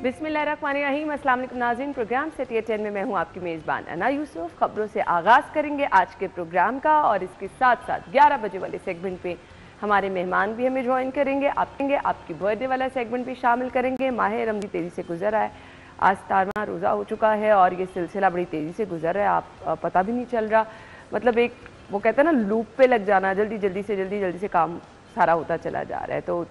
बिस्मिल्लाहिर्रहमानिर्रहीम। अस्सलाम वालेकुम नाज़रीन, प्रोग्राम सिटी 10 में मैं हूं आपकी मेज़बान अना यूसुफ। खबरों से आगाज़ करेंगे आज के प्रोग्राम का और इसके साथ साथ 11 बजे वाले सेगमेंट पे हमारे मेहमान भी हमें ज्वाइन करेंगे। आपकी बर्थडे वाला सेगमेंट भी शामिल करेंगे। माह रमज़ान तेज़ी से गुजर रहा है, आज 17वां रोज़ा हो चुका है और ये सिलसिला बड़ी तेज़ी से गुजर रहा है, आप पता भी नहीं चल रहा। मतलब एक वो कहते हैं ना, लूप पे लग जाना, जल्दी से काम सारा होता चला जा रहा है। तो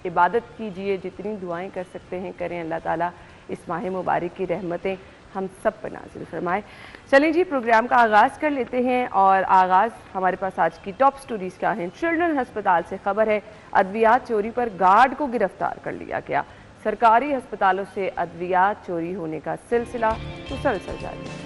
इबादत कीजिए, जितनी दुआएं कर सकते हैं करें। अल्लाह ताला इस माह मुबारक की रहमतें हम सब पर नाज़िल फरमाए। चलें जी, प्रोग्राम का आगाज़ कर लेते हैं और आगाज़ हमारे पास आज की टॉप स्टोरीज़ क्या हैं। चिल्ड्रन अस्पताल से खबर है, अद्वियात चोरी पर गार्ड को गिरफ्तार कर लिया गया। सरकारी अस्पतालों से अद्वियात चोरी होने का सिलसिला मुसलसल जारी है।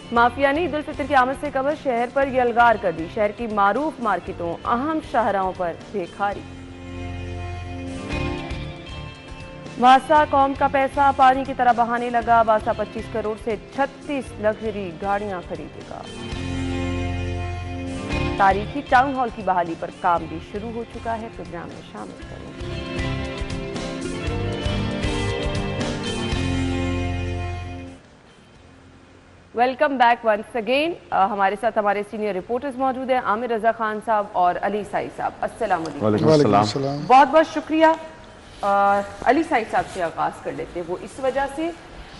माफिया ने ईद उल फितर की आमद से कबल शहर पर यलगार कर दी। शहर की मारूफ मार्केटों, अहम शाहराहों पर बेखारी। वासा कौम का पैसा पानी की तरह बहाने लगा। वासा 25 करोड़ से 36 लग्जरी गाड़ियां खरीदेगा। तारीखी टाउन हॉल की बहाली पर काम भी शुरू हो चुका है, प्रोग्राम में शामिल करेंगे। Welcome back once again. हमारे साथ हमारे सीनियर रिपोर्टर्स मौजूद हैं, आमिर रजा खान साहब और अली साई साहब। अस्सलाम वालेकुम। बहुत बहुत शुक्रिया। अली साई साहब से आगाज कर लेते हैं। वो इस वजह से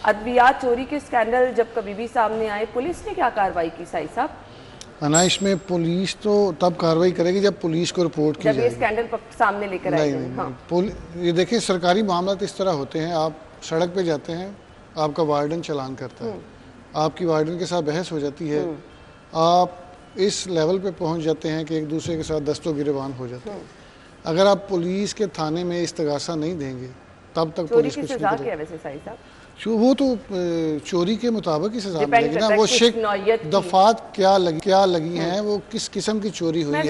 अद्वियात चोरी के स्कैंडल जब कभी भी सामने आए, पुलिस ने क्या कार्रवाई की साई साहब? इसमें पुलिस तो तब कार्रवाई करेगी जब पुलिस को रिपोर्ट की जाएगी, जब ये स्कैंडल सामने लेकर आएंगे। हाँ। ये देखिए, सरकारी मामला इस तरह होते हैं, आप सड़क पे जाते हैं, आपका वार्डन चालान करता है, आपकी वार्डन के साथ बहस हो जाती है, आप इस लेवल पे पहुंच जाते हैं कि एक दूसरे के साथ दस्तो गिरेबान हो जाते हैं। अगर आप पुलिस के थाने में इस्तगासा नहीं देंगे तब तक पुलिस कुछ नहीं करेगी। वैसे साईं साहब, वो तो चोरी के मुताबिक ही सजा मिलेगी ना। वो दफात क्या लगी हैं, वो किस किस्म की चोरी हुई है।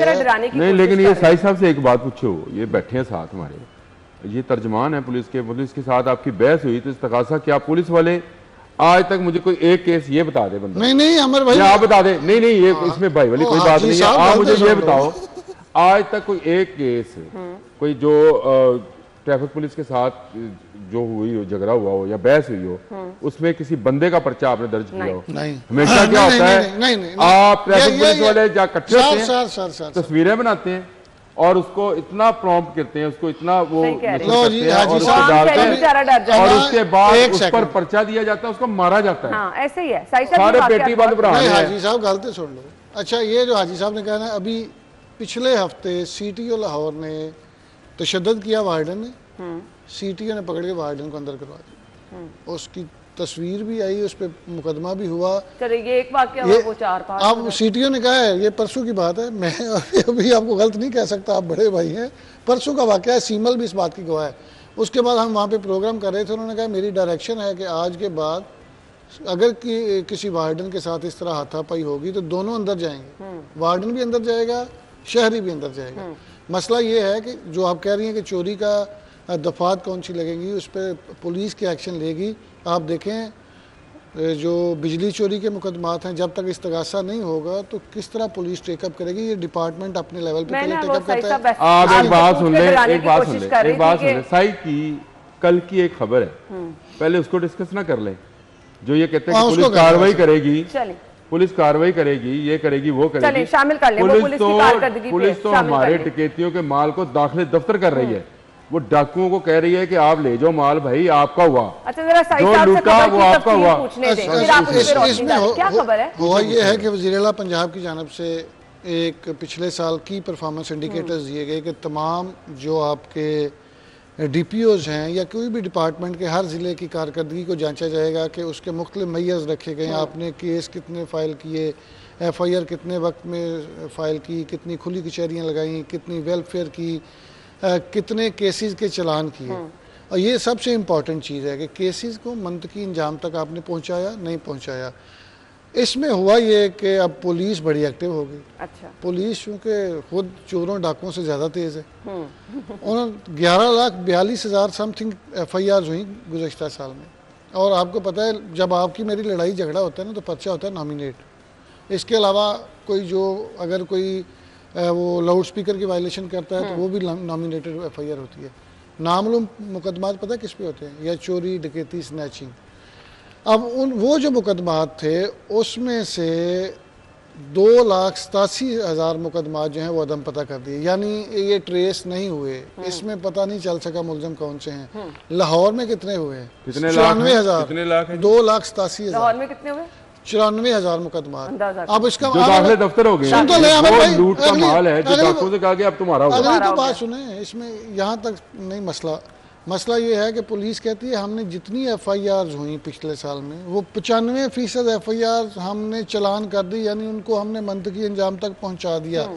नहीं, लेकिन ये साईं साहब से एक बात पूछो, ये बैठे हैं साथ हमारे, ये तर्जमान है पुलिस के साथ आपकी बहस हुई तो इस्तगासा क्या पुलिस वाले आज तक मुझे कोई एक केस ये बता दे बंदा? नहीं अमर भाई, आप बता दे। नहीं ये इसमें भाई वाली कोई बात नहीं है। आप मुझे ये बताओ, आज तक कोई एक केस कोई जो ट्रैफिक पुलिस के साथ जो हुई हो, झगड़ा हुआ हो या बहस हुई हो, उसमें किसी बंदे का पर्चा आपने दर्ज किया हो? नहीं। हमेशा क्या होता है, आप ट्रैफिक पुलिस वाले जा इकट्ठे होते हैं, तस्वीरें बनाते हैं और उसको इतना प्रॉम्प्ट करते हैं, उसको इतना वो करते हैं और उसको डालते हैं और उसके बाद उस पर पर्चा दिया जाता है, उसको मारा जाता है। हाँ, ऐसे ही है सारे पेटी बंद पर। हाजी साहब गलती सुन लो। अच्छा, ये जो हाजी साहब ने कहा ना, अभी पिछले हफ्ते सीटीओ लाहौर ने तशद्दुद किया, वार्डन ने, सीटीओ ने पकड़ के वार्डन को अंदर करवा दिया, उसकी तस्वीर भी आई, उस पर मुकदमा भी हुआ। ये एक वाकया हुआ, वो 4-5 अब सीटीओ ने कहा है, ये परसों की बात है, मैं अभी आपको गलत नहीं कह सकता, आप बड़े भाई हैं, परसों का वाकया है, सीमल भी इस बात की गवाह है। उसके बाद हम वहाँ पे प्रोग्राम कर रहे थे, उन्होंने कहा मेरी डायरेक्शन है कि आज के बाद अगर किसी वार्डन के साथ इस तरह हाथापाई होगी तो दोनों अंदर जाएंगे, वार्डन भी अंदर जाएगा, शहरी भी अंदर जाएगा। मसला ये है कि जो आप कह रही हैं कि चोरी का दफात कौन सी लगेंगी, उस पर पुलिस की एक्शन लेगी। आप देखें, जो बिजली चोरी के मुकदमात हैं, जब तक इस्तगासा नहीं होगा तो किस तरह पुलिस टेकअप करेगी। ये डिपार्टमेंट अपने लेवल पे पहले टेकअप करता है। आप एक बात सुन ले, साई की कल की एक खबर है, पहले उसको डिस्कस ना कर ले। जो ये कहते हैं पुलिस कार्रवाई करेगी, पुलिस कार्रवाई करेगी, ये करेगी, वो करेगी, शामिल कर ले। पुलिस तो हमारे डकैतियों के माल को दाखिले दफ्तर कर रही है, वो डाकुओं को कह रही है कि आप ले जाओ माल, भाई आपका हुआ। अच्छा, जरा जो लूटा वो आपका हुआ। क्या खबर है? वो ये है कि वज़ीर-ए-आला पंजाब की जानिब से एक पिछले साल की परफॉर्मेंस इंडिकेटर्स दिए गए कि तमाम जो आपके डीपीओज हैं या कोई भी डिपार्टमेंट के हर ज़िले की कारकर्दगी को जांचा जाएगा कि उसके मुख्तलिफ मैयर्स रखे गए, आपने केस कितने फ़ाइल किए, FIR कितने वक्त में फ़ाइल की, कितनी खुली कचहरियाँ लगाई, कितनी वेलफेयर की, कितने केसेस के चलान किए। और ये सबसे इम्पॉर्टेंट चीज़ है कि केसेस को मंतकी इंजाम तक आपने पहुँचाया नहीं पहुँचाया। इसमें हुआ ये कि अब पुलिस बड़ी एक्टिव हो गई। अच्छा। पुलिस चूँकि खुद चोरों डाकुओं से ज़्यादा तेज़ है। उन्होंने 11,42,000 समथिंग FIR हुई गुज़श्ता साल में। और आपको पता है, जब आपकी मेरी लड़ाई झगड़ा होता है ना तो पर्चा होता है नॉमिनेट, इसके अलावा कोई जो अगर कोई वो लाउड स्पीकर की वायलेशन करता है तो वो भी नॉमिनेटेड FIR होती है। नामालूम मुकदमात पता किस पे होते हैं, या चोरी, डकैती, स्नैचिंग। अब वो जो मुकदमात थे उसमें से 2,87,000 मुकदमात जो हैं वो अदम पता कर दिए, यानी ये ट्रेस नहीं हुए, इसमें पता नहीं चल सका मुलजम कौन से हैं। लाहौर में कितने हुए? 94,000। 2,87,000। लाहौर में कितने हुए? 94,000 मुकदमात। अब इसका दाखिले दफ्तर हो गए, सुन तो ले अमर भाई, लूट का माल है जो डाकुओं से कहा गया अब तुम्हारा होगा। अगली तो बात सुने, इसमें यहाँ तक नहीं मसला ये है कि पुलिस कहती है हमने जितनी FIRs हुई पिछले साल में वो 95% FIRs हमने चालान कर दी, यानी उनको हमने मंतकी अंजाम तक पहुंचा दिया।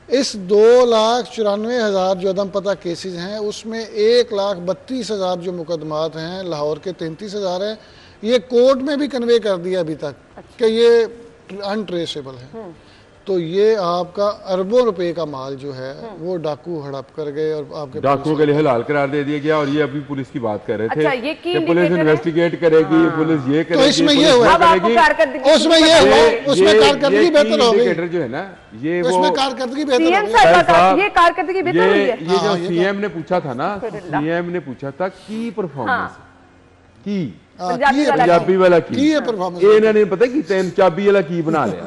इस 2,94,000 जो अदम पता केसेस हैं उसमें 1,32,000 जो मुकदमात हैं लाहौर के 33,000 हैं, ये कोर्ट में भी कन्वे कर दिया अभी तक कि ये अनट्रेसेबल है। तो ये आपका अरबों रुपए का माल जो है वो डाकू हड़प कर गए और आपके डाकुओं के लिए हलाल करार दे दिया गया। और ये अभी पुलिस की बात कर रहे थे, अच्छा, ये कि पुलिस इन्वेस्टिगेट करेगी, पुलिस ये करेगी, तो इसमें ये हुआ, उसमें ये हुआ, उसमें कारकर्दगी बेहतर हो गई जो है ना, ये उसमें कारकर्दगी बेहतर हो गई। ये कारकर्दगी बेहतर हुई है। ये जो सीएम ने पूछा था ना, सीएम ने पूछा था की परफॉर्मेंस की पंजाबी वाला की परफॉर्मेंस, इन्होंने पता की पंजाबी वाला की बना लिया।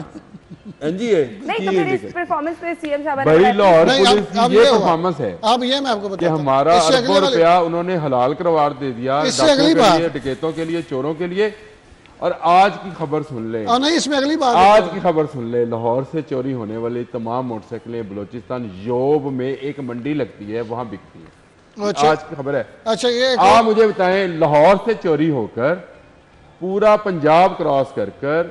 नहीं तो फिर इस परफॉर्मेंस पे सीएम साहब भाई लाहौर पुलिस की ये परफॉर्मेंस है। अब ये मैं आपको बताता हूं, हमारा अरबों रुपया उन्होंने हलाल करवार दे दिया डकैतों के लिए, चोरों के लिए। और आज की खबर सुन ले, नहीं इसमें अगली बात, आज की खबर सुन ले, लाहौर से चोरी होने वाली तमाम मोटरसाइकिलें बलोचिस्तान योब में एक मंडी लगती है, वहां बिकती है। अच्छा, आज की खबर है। अच्छा, ये आप मुझे बताएं, लाहौर से चोरी होकर पूरा पंजाब क्रॉस कर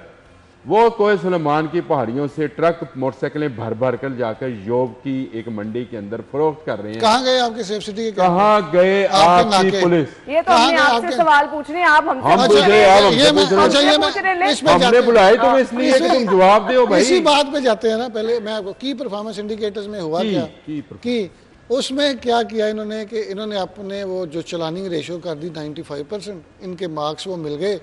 वो कोई सुलेमान की पहाड़ियों से ट्रक मोटरसाइकिलें भर भर कर जाकर योब की एक मंडी के अंदर फरोख्त कर रहे हैं। कहाँ गए आपकी सेफ सिटी के? कहाँ गए आपकी पुलिस? ये तो हमने आपसे सवाल पूछ रहे हैं, आप हमने बुलाए तुम्हें इसलिए कि तुम जवाब दो भाई। इसी बात पे जाते हैं ना। पहले मैं आपको की परफॉर्मेंस इंडिकेटर्स में हुआ क्या कि उसमें क्या किया इन्होंने कि इन्होंने अपने वो जो चलानिंग रेशियो कर दी 95%, इनके मार्क्स वो मिल गए।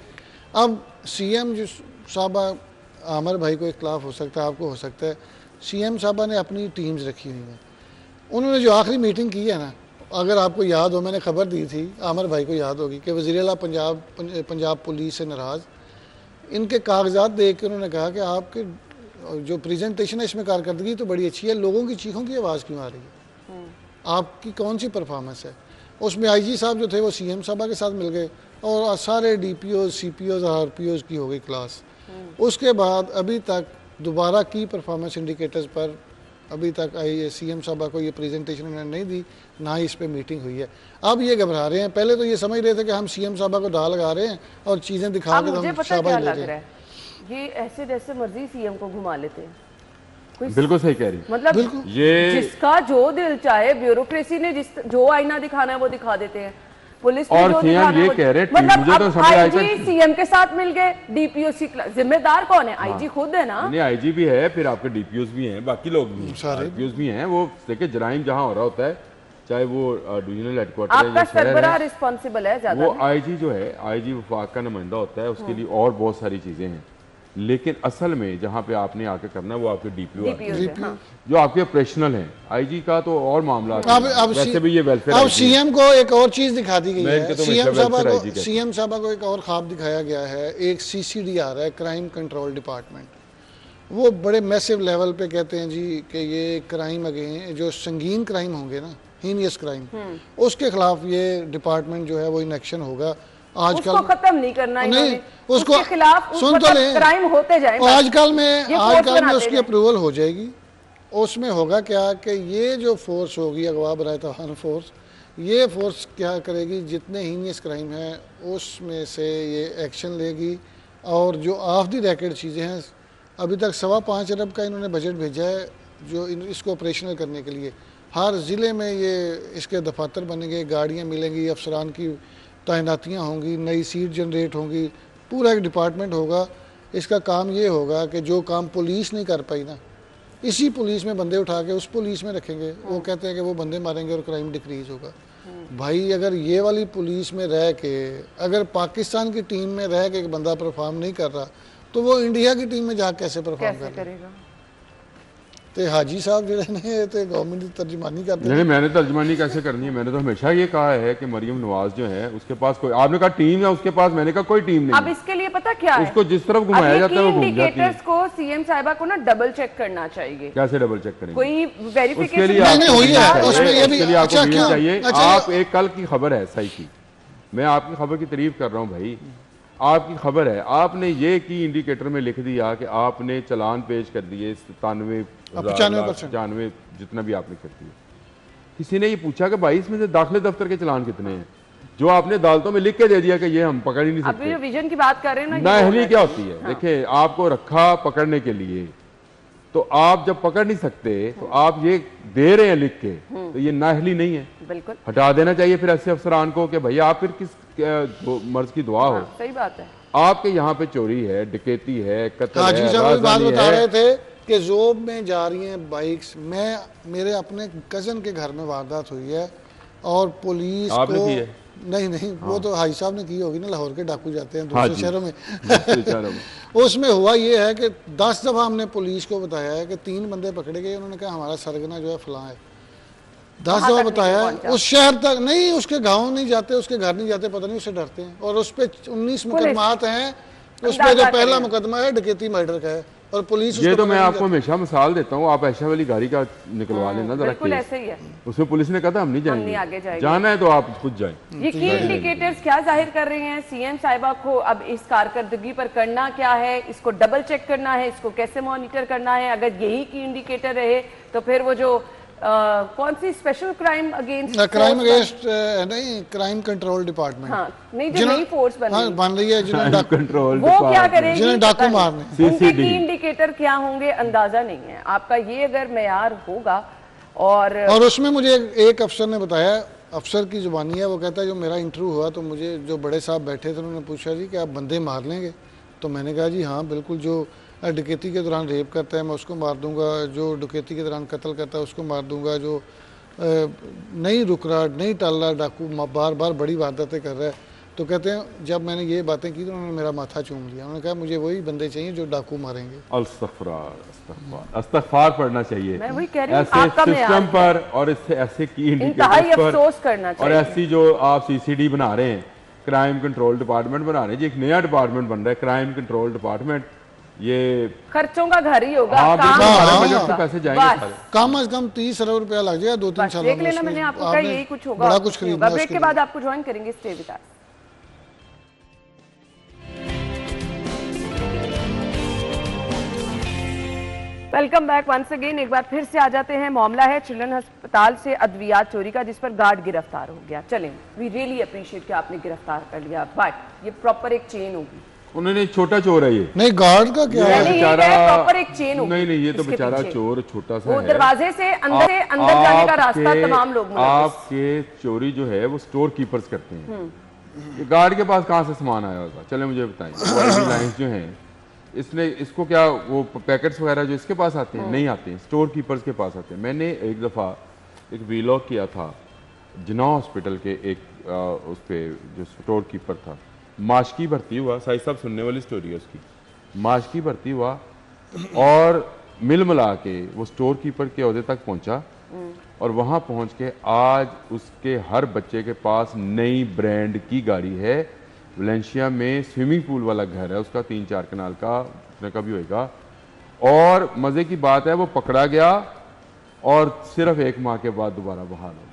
अब सीएम जो साहबा, आमर भाई को इख्लाफ हो सकता है, आपको हो सकता है, सीएम साहबा ने अपनी टीम्स रखी हुई हैं। उन्होंने जो आखिरी मीटिंग की है ना, अगर आपको याद हो, मैंने खबर दी थी, आमर भाई को याद होगी कि वज़ीर-ए-आला पंजाब पुलिस से नाराज़, इनके कागजात देख के उन्होंने कहा कि आपके जो प्रेजेंटेशन है इसमें कारकर्दगी तो बड़ी अच्छी है, लोगों की चीखों की आवाज़ क्यों आ रही है, आपकी कौन सी परफॉर्मेंस है। उसमें IG साहब जो थे वो सीएम साहबा के साथ मिल गए और सारे DPOs, CPOs और RPOs की हो गई क्लास। उसके बाद अभी तक दोबारा की परफॉर्मेंस इंडिकेटर्स पर अभी तक सीएम साहबा को ये प्रेजेंटेशन उन्होंने नहीं दी, ना ही इस पे मीटिंग हुई है। अब ये घबरा रहे हैं, पहले तो ये समझ रहे थे कि हम सीएम साहबा को डाल लगा रहे हैं और चीजें दिखा के हम शाबाश ले रहे हैं। ये ऐसे जैसे मर्जी सीएम को घुमा लेते हैं। बिल्कुल सही कह रही, मतलब ये जिसका जो दिल चाहे, ब्यूरोक्रेसी ने जो आईना दिखाना है वो दिखा देते हैं। पुलिस और सीएम ये कह रहे, मतलब मुझे तो समझ आईजी सीएम के साथ मिल गए, डीपीओसी जिम्मेदार कौन है? आईजी खुद है ना। नहीं, आईजी भी है, फिर आपके डीपीओस भी हैं, बाकी लोग भी डीपीओस भी हैं। वो देखिए जराइम जहां हो रहा होता है, चाहे वो डिविजनल हेडक्वार्टर आपका सरबराह रिस्पांसिबल है ज्यादा, वो आईजी जो है, आईजी वफाक का नुमाइंदा होता है, उसके लिए और बहुत सारी चीजें हैं। लेकिन असल में जहां पे आपने आके करना है वो आपके डीपीओ जो आपके ऑपरेशनल हैं। आईजी का तो और मामला वैसे भी ये वेलफेयर। अब सीएम को एक और चीज दिखा दी गई है, सीएम साहबा को एक और ख्वाब दिखाया गया है। एक CCD आ रहा है, क्राइम कंट्रोल डिपार्टमेंट। वो बड़े मैसिव लेवल पे कहते हैं जी कि ये क्राइम अगेन जो संगीन क्राइम होंगे ना, हीनियस क्राइम, उसके खिलाफ ये डिपार्टमेंट जो है वो इन एक्शन होगा। आजकल खत्म नहीं करना, नहीं उसको खिलाफ सुन तो ले, क्राइम होते जाए। आजकल में उसकी अप्रूवल हो जाएगी। उसमें होगा क्या कि ये जो फोर्स होगी अगवा बराए तवान फोर्स, ये फोर्स क्या करेगी, जितने हीनियस क्राइम है उसमें से ये एक्शन लेगी। और जो ऑफ द रैकेट चीज़ें हैं, अभी तक 5.25 अरब का इन्होंने बजट भेजा है जो इसको ऑपरेशनल करने के लिए। हर ज़िले में ये इसके दफातर बनेंगे, गाड़ियाँ मिलेंगी, अफसरान की तैनातियाँ होंगी, नई सीट जनरेट होंगी, पूरा एक डिपार्टमेंट होगा। इसका काम ये होगा कि जो काम पुलिस नहीं कर पाई ना, इसी पुलिस में बंदे उठा के उस पुलिस में रखेंगे। वो कहते हैं कि वो बंदे मारेंगे और क्राइम डिक्रीज होगा। भाई अगर ये वाली पुलिस में रह के, अगर पाकिस्तान की टीम में रह के एक बंदा परफॉर्म नहीं कर रहा तो वो इंडिया की टीम में जाकर कैसे परफॉर्म करेगा? तो हाजी साहब जो है तो गवर्नमेंट की तर्जुमानी करते हैं। नहीं, मैंने तर्जुमानी कैसे करनी है? मैंने तो हमेशा ये कहा है कि मरियम नवाज जो है उसके पास कोई, आपने कहा टीम है उसके पास, मैंने कहा कोई टीम नहीं। अब इसके लिए पता क्या है, उसको जिस तरफ घुमाया जाता है वो घूम जाती है। को सीएम साहिबा को ना डबल चेक करना चाहिए। कैसे डबल चेक करेंगे? कोई वेरिफिकेशन उसके लिए आपको वीडियो चाहिए। आप एक कल की खबर है सही की, मैं आपकी खबर की तारीफ कर रहा हूँ भाई, आपकी खबर है, आपने ये की इंडिकेटर में लिख दिया कि आपने चालान पेश कर दिए 95 जितना भी आपने कर दिया। किसी ने ये पूछा कि भाई इसमें से दाखिले दफ्तर के चालान कितने हैं, जो आपने अदालतों में लिख के दे दिया कि ये हम पकड़ ही नहीं सकते। अभी विजन की बात कर रहे हैं ना, नाअहली क्या होती है? देखिए, आपको रखा पकड़ने के लिए, तो आप जब पकड़ नहीं सकते तो आप ये दे रहे हैं लिख के, तो ये नाअहली नहीं है, बिल्कुल हटा देना चाहिए फिर ऐसे अफसरान को कि भाई आप फिर किस मर्ज की दुआ हो। सही बात है। आपके यहाँ पे चोरी है, डकैती है, कत्ल है, हाजी साहब बात बता रहे थे कि जोब में जा रही हैं बाइक्स। मेरे अपने कजन के घर में वारदात हुई है और पुलिस को नहीं वो तो हाजी साहब ने की होगी ना, लाहौर के डाकू जाते हैं दूसरे शहरों में उसमें हुआ ये है कि 10 दफा हमने पुलिस को बताया है कि 3 बंदे पकड़े गए, उन्होंने कहा हमारा सरगना जो है फलां है। 10 दफा बताया है, उस शहर तक नहीं, उसके गाँव नहीं जाते, उसके घर नहीं जाते, पता नहीं उससे डरते हैं। और उस पर 19 मुकदमात हैं, उस पर जो पहला मुकदमा है डकैती मर्डर का है और पुलिस। ये तो मैं आपको हमेशा मिसाल देता हूँ, आप ऐशा वाली गाड़ी का निकलवा लेना जरा, ऐसे ही है। उसमें पुलिस ने कहा था हम नहीं जाएंगे, जाना है तो आप खुद जाएं। ये की इंडिकेटर्स क्या जाहिर कर रहे हैं सीएम साहिबा को? अब इस कारकर्दगी पर करना क्या है, इसको डबल चेक करना है, इसको कैसे मॉनिटर करना है? अगर यही की इंडिकेटर रहे तो फिर वो जो कौन सी स्पेशल क्राइम अगेंस्ट नहीं, क्राइम कंट्रोल डिपार्टमेंट, नहीं जो नई फोर्स बन रही है, जिन्हें कंट्रोल वो क्या करेगी, जिन्हें डाकू मारने, उनके की इंडिकेटर क्या होंगे अंदाजा नहीं है आपका। ये अगर मेयार होगा और उसमें मुझे एक अफसर ने बताया, अफसर की जुबानी है, वो कहता है जो मेरा इंटरव्यू हुआ तो मुझे जो बड़े साहब बैठे थे उन्होंने पूछा जी कि आप बंदे मार लेंगे? तो मैंने कहा जी हाँ बिल्कुल, जो डकैती के दौरान रेप करता है मैं उसको मार दूंगा, जो डकैती के दौरान कत्ल करता है उसको मार दूंगा, जो नहीं रुक रहा, नहीं टाल रहा, डाकू बार बार बड़ी वारदातें कर रहा है। तो कहते हैं जब मैंने ये बातें की तो उन्होंने मेरा माथा चूम लिया, उन्होंने कहा मुझे वही बंदे चाहिए जो डाकू मारेंगे। अस्तगफार पढ़ना चाहिए ऐसे सिस्टम पर और इससे ऐसे की अफसोस करना चाहिए। और ऐसी जो आप सीसीडी बना रहे हैं, क्राइम कंट्रोल डिपार्टमेंट बना रहे हैं जी, एक नया डिपार्टमेंट बन रहा है क्राइम कंट्रोल डिपार्टमेंट, ये खर्चों का घर ही होगा। पैसे जाएंगे कम से कम 30 अरब रुपया लग जाएगा 2-3 साल देख लेना, मैंने आपको कहा यही कुछ होगा, बड़ा कुछ खरीदना। ब्रेक के बाद आपको ज्वाइन करेंगे, stay with us. Welcome back once again. एक बार फिर से आ जाते हैं, मामला है चिल्ड्रन अस्पताल से अद्वियात चोरी का, जिस पर गार्ड गिरफ्तार हो गया। चलें, वी रियली अप्रिशिएट कि आपने गिरफ्तार कर लिया, बट ये प्रॉपर एक चेन होगी। उन्होंने छोटा चोर है ये, नहीं गार्ड का क्या है, बेचारा प्रॉपर एक चेन होगी। नहीं ये तो बेचारा चोर छोटा सा वो दरवाजे से अंदर जाने का रास्ता तमाम लोग आपके चोरी जो है वो स्टोर कीपर्स करते हैं, ये गार्ड के पास कहाँ से सामान आया होगा? चले मुझे बताएं। लाइंस जो हैं इसने इसको क्या वो पैकेट्स वगैरह जो इसके पास आते हैं नहीं आते हैं, स्टोर कीपर्स के पास आते हैं। मैंने एक दफ़ा एक वीलॉग किया था जिना हॉस्पिटल के एक उस पर जो स्टोर कीपर था, माशकी भर्ती हुआ, साई साहब सुनने वाली स्टोरी है उसकी, माशकी भर्ती हुआ और मिल मिला के वो स्टोर कीपर के ओहदे तक पहुंचा और वहाँ पहुँच के आज उसके हर बच्चे के पास नई ब्रांड की गाड़ी है। वलेंशिया में स्विमिंग पूल वाला घर है उसका, 3-4 कनाल का, उसने कभी होएगा। और मज़े की बात है वो पकड़ा गया और सिर्फ 1 माह के बाद दोबारा बहाल हो।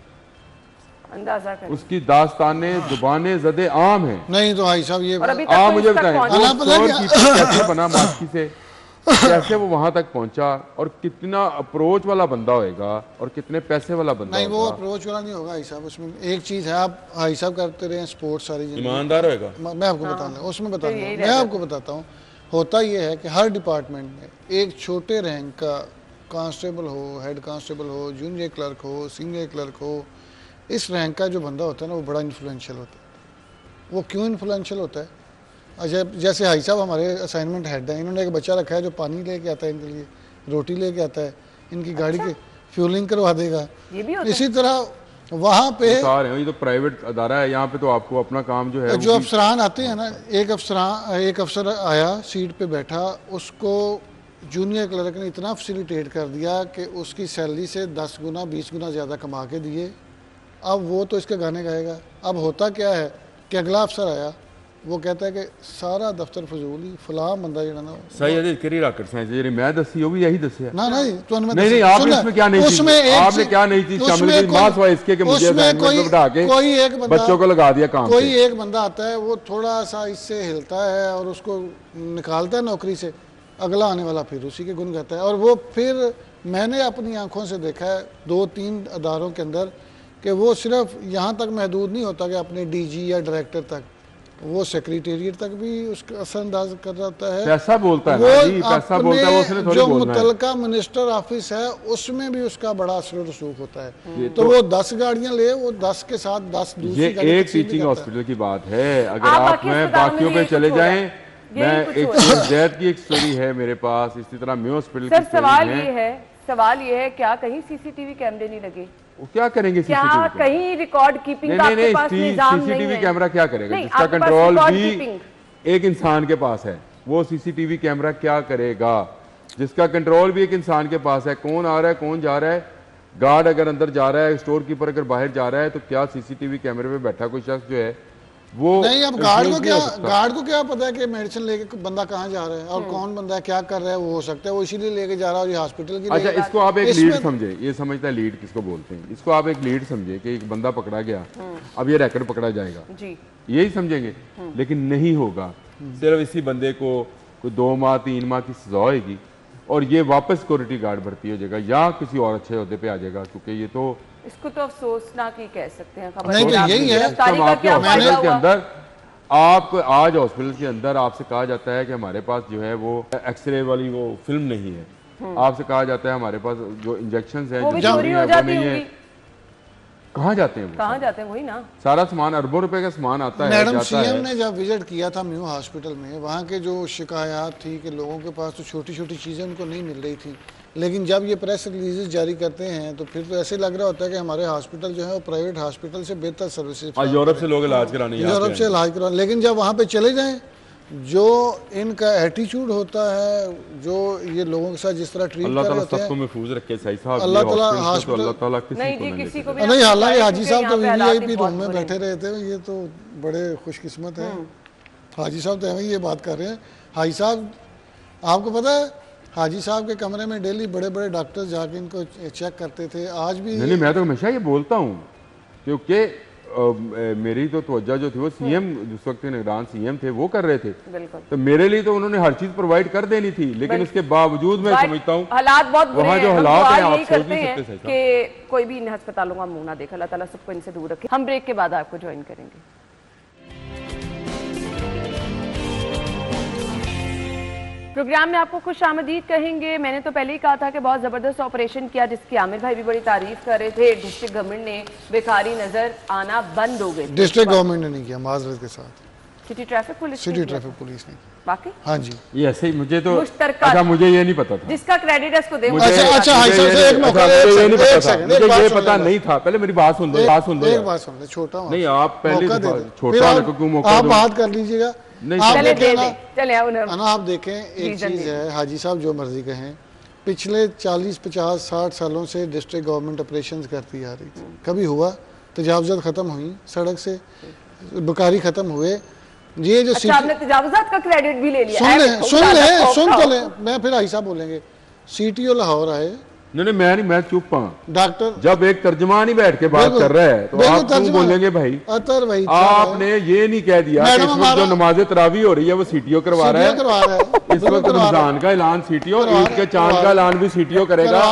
अंदाजा करें उसकी दास्ताने जुबाने ज़दे आम है। नहीं तो भाई साहब ये मुझे बताएं कैसे बना मास्की से, कैसे वो वहां तक पहुंचा और कितना अप्रोच वाला बंदा होएगा और कितने पैसे वाला बंदा नहीं, वो अप्रोच वाला नहीं होगा भाई साहब। उसमें एक चीज है, आप भाई साहब करते रहे स्पोर्ट्स सारी ईमानदार होएगा। मैं आपको बताऊंगा उसमें मैं आपको बताता हूँ। होता ये है कि हर डिपार्टमेंट में एक छोटे रैंक का कांस्टेबल हो, हेड कांस्टेबल हो, जूनियर क्लर्क हो, सीनियर क्लर्क हो, इस रैंक का जो बंदा होता है ना वो बड़ा इन्फ्लुएंशियल होता है। वो क्यों इन्फ्लुएंशियल होता है? अच्छा, जैसे हाई साहब हमारे असाइनमेंट हेड हैं, इन्होंने एक बच्चा रखा है जो पानी लेके आता है, इनके लिए रोटी लेके आता है, इनकी गाड़ी की फ्यूलिंग करवा देगा। ये भी होता इसी तरह वहाँ पे ये तो प्राइवेट अदारा है, यहाँ पे तो आपको अपना काम जो है, जो अफसरान आते हैं ना, एक अफसर आया सीट पे बैठा, उसको जूनियर क्लर्क ने इतना फैसिलिटेट कर दिया कि उसकी सैलरी से 10 गुना 20 गुना ज़्यादा कमा के दिए। अब वो तो इसके गाने गाएगा। अब होता क्या है कि अगला अफसर आया, वो कहता है कि सारा दफ्तर फजूल ही फलां बंदा जो ना सही है करी रॉकेट साइंस जी मैं दसी वो भी यही दसिया ना नहीं तो नहीं आपने इसमें क्या नहीं चीज आपने क्या नहीं चीज शामिल की मास वाइज इसके कि मुझे बढ़ा के कोई एक बंदा बच्चों को लगा दिया काम कोई एक बंदा आता है, वो थोड़ा सा इससे हिलता है और उसको निकालता है नौकरी से, अगला आने वाला फिर उसी के गुण गाता है। और वो फिर मैंने अपनी आंखों से देखा है 2-3 अदारों के अंदर कि वो सिर्फ यहाँ तक महदूद नहीं होता कि अपने डीजी या डायरेक्टर तक, वो सेक्रेटेरिएट तक भी उसका असरअंदाज कर जाता है। पैसा बोलता है ना जी, पैसा बोलता है, वो उसने थोड़ी जो बोलना है। मुतलका मिनिस्टर ऑफिस है उसमें भी उसका बड़ा असर रसूख होता है। तो वो 10 गाड़ियां ले, वो 10 के साथ 10 दूसरी ये एक टीचिंग हॉस्पिटल की बात है। अगर आप में बाकियों पे चले जाएं, मैं एक जैद की एक स्टोरी है मेरे पास, इसी तरह म्यू हॉस्पिटल की सवाल ये है क्या कहीं सीसीटीवी कैमरे नहीं लगे? वो क्या करेंगे? क्या कहीं रिकॉर्ड कीपिंग का आपके पास निजाम नहीं है? सीसीटीवी कैमरा क्या करेगा? जिसका कंट्रोल भी एक इंसान के पास है, वो सीसीटीवी कैमरा क्या करेगा? जिसका कंट्रोल भी एक इंसान के पास है, कौन आ रहा है कौन जा रहा है, गार्ड अगर अंदर जा रहा है, स्टोर कीपर अगर बाहर जा रहा है, तो क्या सीसीटीवी कैमरे पे बैठा कोई शख्स जो है वो नहीं? अब गार्ड को क्या पता है कि मेडिसिन लेके बंदा कहाँ जा रहा है और कौन बंदा क्या कर रहा है? वो हो सकता है वो इसीलिए लेके जा रहा है और ये हॉस्पिटल की। अच्छा, इसको आप एक लीड समझे, ये समझता है लीड किसको बोलते हैं, इसको आप एक लीड समझे कि एक बंदा पकड़ा गया, अब ये रैकेट पकड़ा जाएगा जी, यही समझेंगे। लेकिन नहीं होगा, सिर्फ इसी बंदे को कोई 2 माह 3 माह की सजा होगी और ये वापस सिक्योरिटी गार्ड भर्ती हो जाएगा या किसी और अच्छे ओहदे पे आ जाएगा, क्योंकि ये तो इसको तो अफसोसनाक ही कह सकते हैं। नहीं तो यही है हॉस्पिटल के अंदर, आप आज हॉस्पिटल के अंदर आपसे कहा जाता है कि हमारे पास जो है वो एक्सरे वाली वो फिल्म नहीं है, आपसे कहा जाता है हमारे पास जो इंजेक्शन है वो नहीं है। कहाँ जाते हैं? कहाँ जाते हैं? वही ना, सारा सामान अरबों रुपए का सामान आता है। मैडम सीएम ने जब विजिट किया था म्यू हॉस्पिटल में, वहाँ के जो शिकायत थी कि लोगों के पास तो छोटी छोटी चीज़ें उनको नहीं मिल रही थी, लेकिन जब ये प्रेस रिलीजेस जारी करते हैं तो फिर तो ऐसे लग रहा होता है कि हमारे हॉस्पिटल जो है वो प्राइवेट हॉस्पिटल से बेहतर सर्विसेज, यूरोप से लोग इलाज कराने, यूरोप से इलाज कराने। लेकिन जब वहाँ पे चले जाएं, जो इनका एटीट्यूड होता है, जो ये लोगों के साथ जिस तरह ट्रीट कर रहे होते हैं, अल्लाह ताला हॉस्पिटल नहीं, हालांकि हाजी साहब तो वीवीआईपी रूम में बैठे रहे थे, ये तो बड़े खुशकिस्मत है। हाजी साहब तो ये बात कर रहे हैं। हाजी साहब, आपको पता है हाजी साहब के कमरे में डेली बड़े बड़े डॉक्टर जाके इनको चेक करते थे। आज भी नहीं, मैं तो हमेशा ये बोलता हूँ क्योंकि मेरी तो तवज्जो जो थी वो सीएम, जिस वक्त निगरान सीएम थे वो कर रहे थे, तो मेरे लिए तो उन्होंने हर चीज प्रोवाइड कर देनी थी, लेकिन उसके बावजूद मैं समझता हूँ हालात बहुत बुरे हैं। जो हालात हैं आप सोच नहीं सकते कि कोई भी इन अस्पतालों का मुंह ना देखे। अल्लाह ताला सबको इनसे दूर रखे। हम ब्रेक के बाद आपको ज्वाइन करेंगे। प्रोग्राम में आपको खुश आमदीद कहेंगे। मैंने तो पहले ही कहा था कि बहुत ज़बरदस्त ऑपरेशन किया, जिसकी आमिर भाई भी बड़ी तारीफ कर रहे थे। डिस्ट्रिक्ट गवर्नमेंट ने बेकारी नजर आना बंद हो गई। डिस्ट्रिक्ट गवर्नमेंट ने नहीं किया, माजरत के साथ सिटी ट्रैफिक पुलिस ने बाकी। हाँ जी, ये ऐसे ही मुझे तो अच्छा, मुझे ये नहीं पता था, जिसका क्रेडिट है उसको दे। अच्छा हाई साहब से एक मौका, मुझे ये पता नहीं था। पहले मेरी बात सुन लो, एक बात सुन लो, छोटा नहीं आप पहले छोटा क्यों मौका, आप बात कर लीजिएगा। आप देखें एक चीज है, हाजी साहब जो मर्जी कहें, पिछले 40, 50, 60 सालों से डिस्ट्रिक्ट गवर्नमेंट ऑपरेशंस करती आ रही थी। कभी हुआ तजावजात खत्म हुई, सड़क से बेकारी खत्म हुए। ये जो आपने तजावजात का क्रेडिट भी ले लिया। सुन तो ले, मैं फिर हाजी साहब बोलेंगे। सीटीओ लाहौर आए, नहीं मैं चुप हूँ। डॉक्टर जब एक तर्जमान ही बैठ के बात कर रहा है तो आप क्यों बोलेंगे भाई? भाई आपने ये नहीं कह दिया कि जो नमाज तरावी हो रही है वो सीटीओ करवा रहा है। इस वक्त रमजान का ऐलान सीटीओ, ईद के चांद का ऐलान भी सीटीओ करेगा।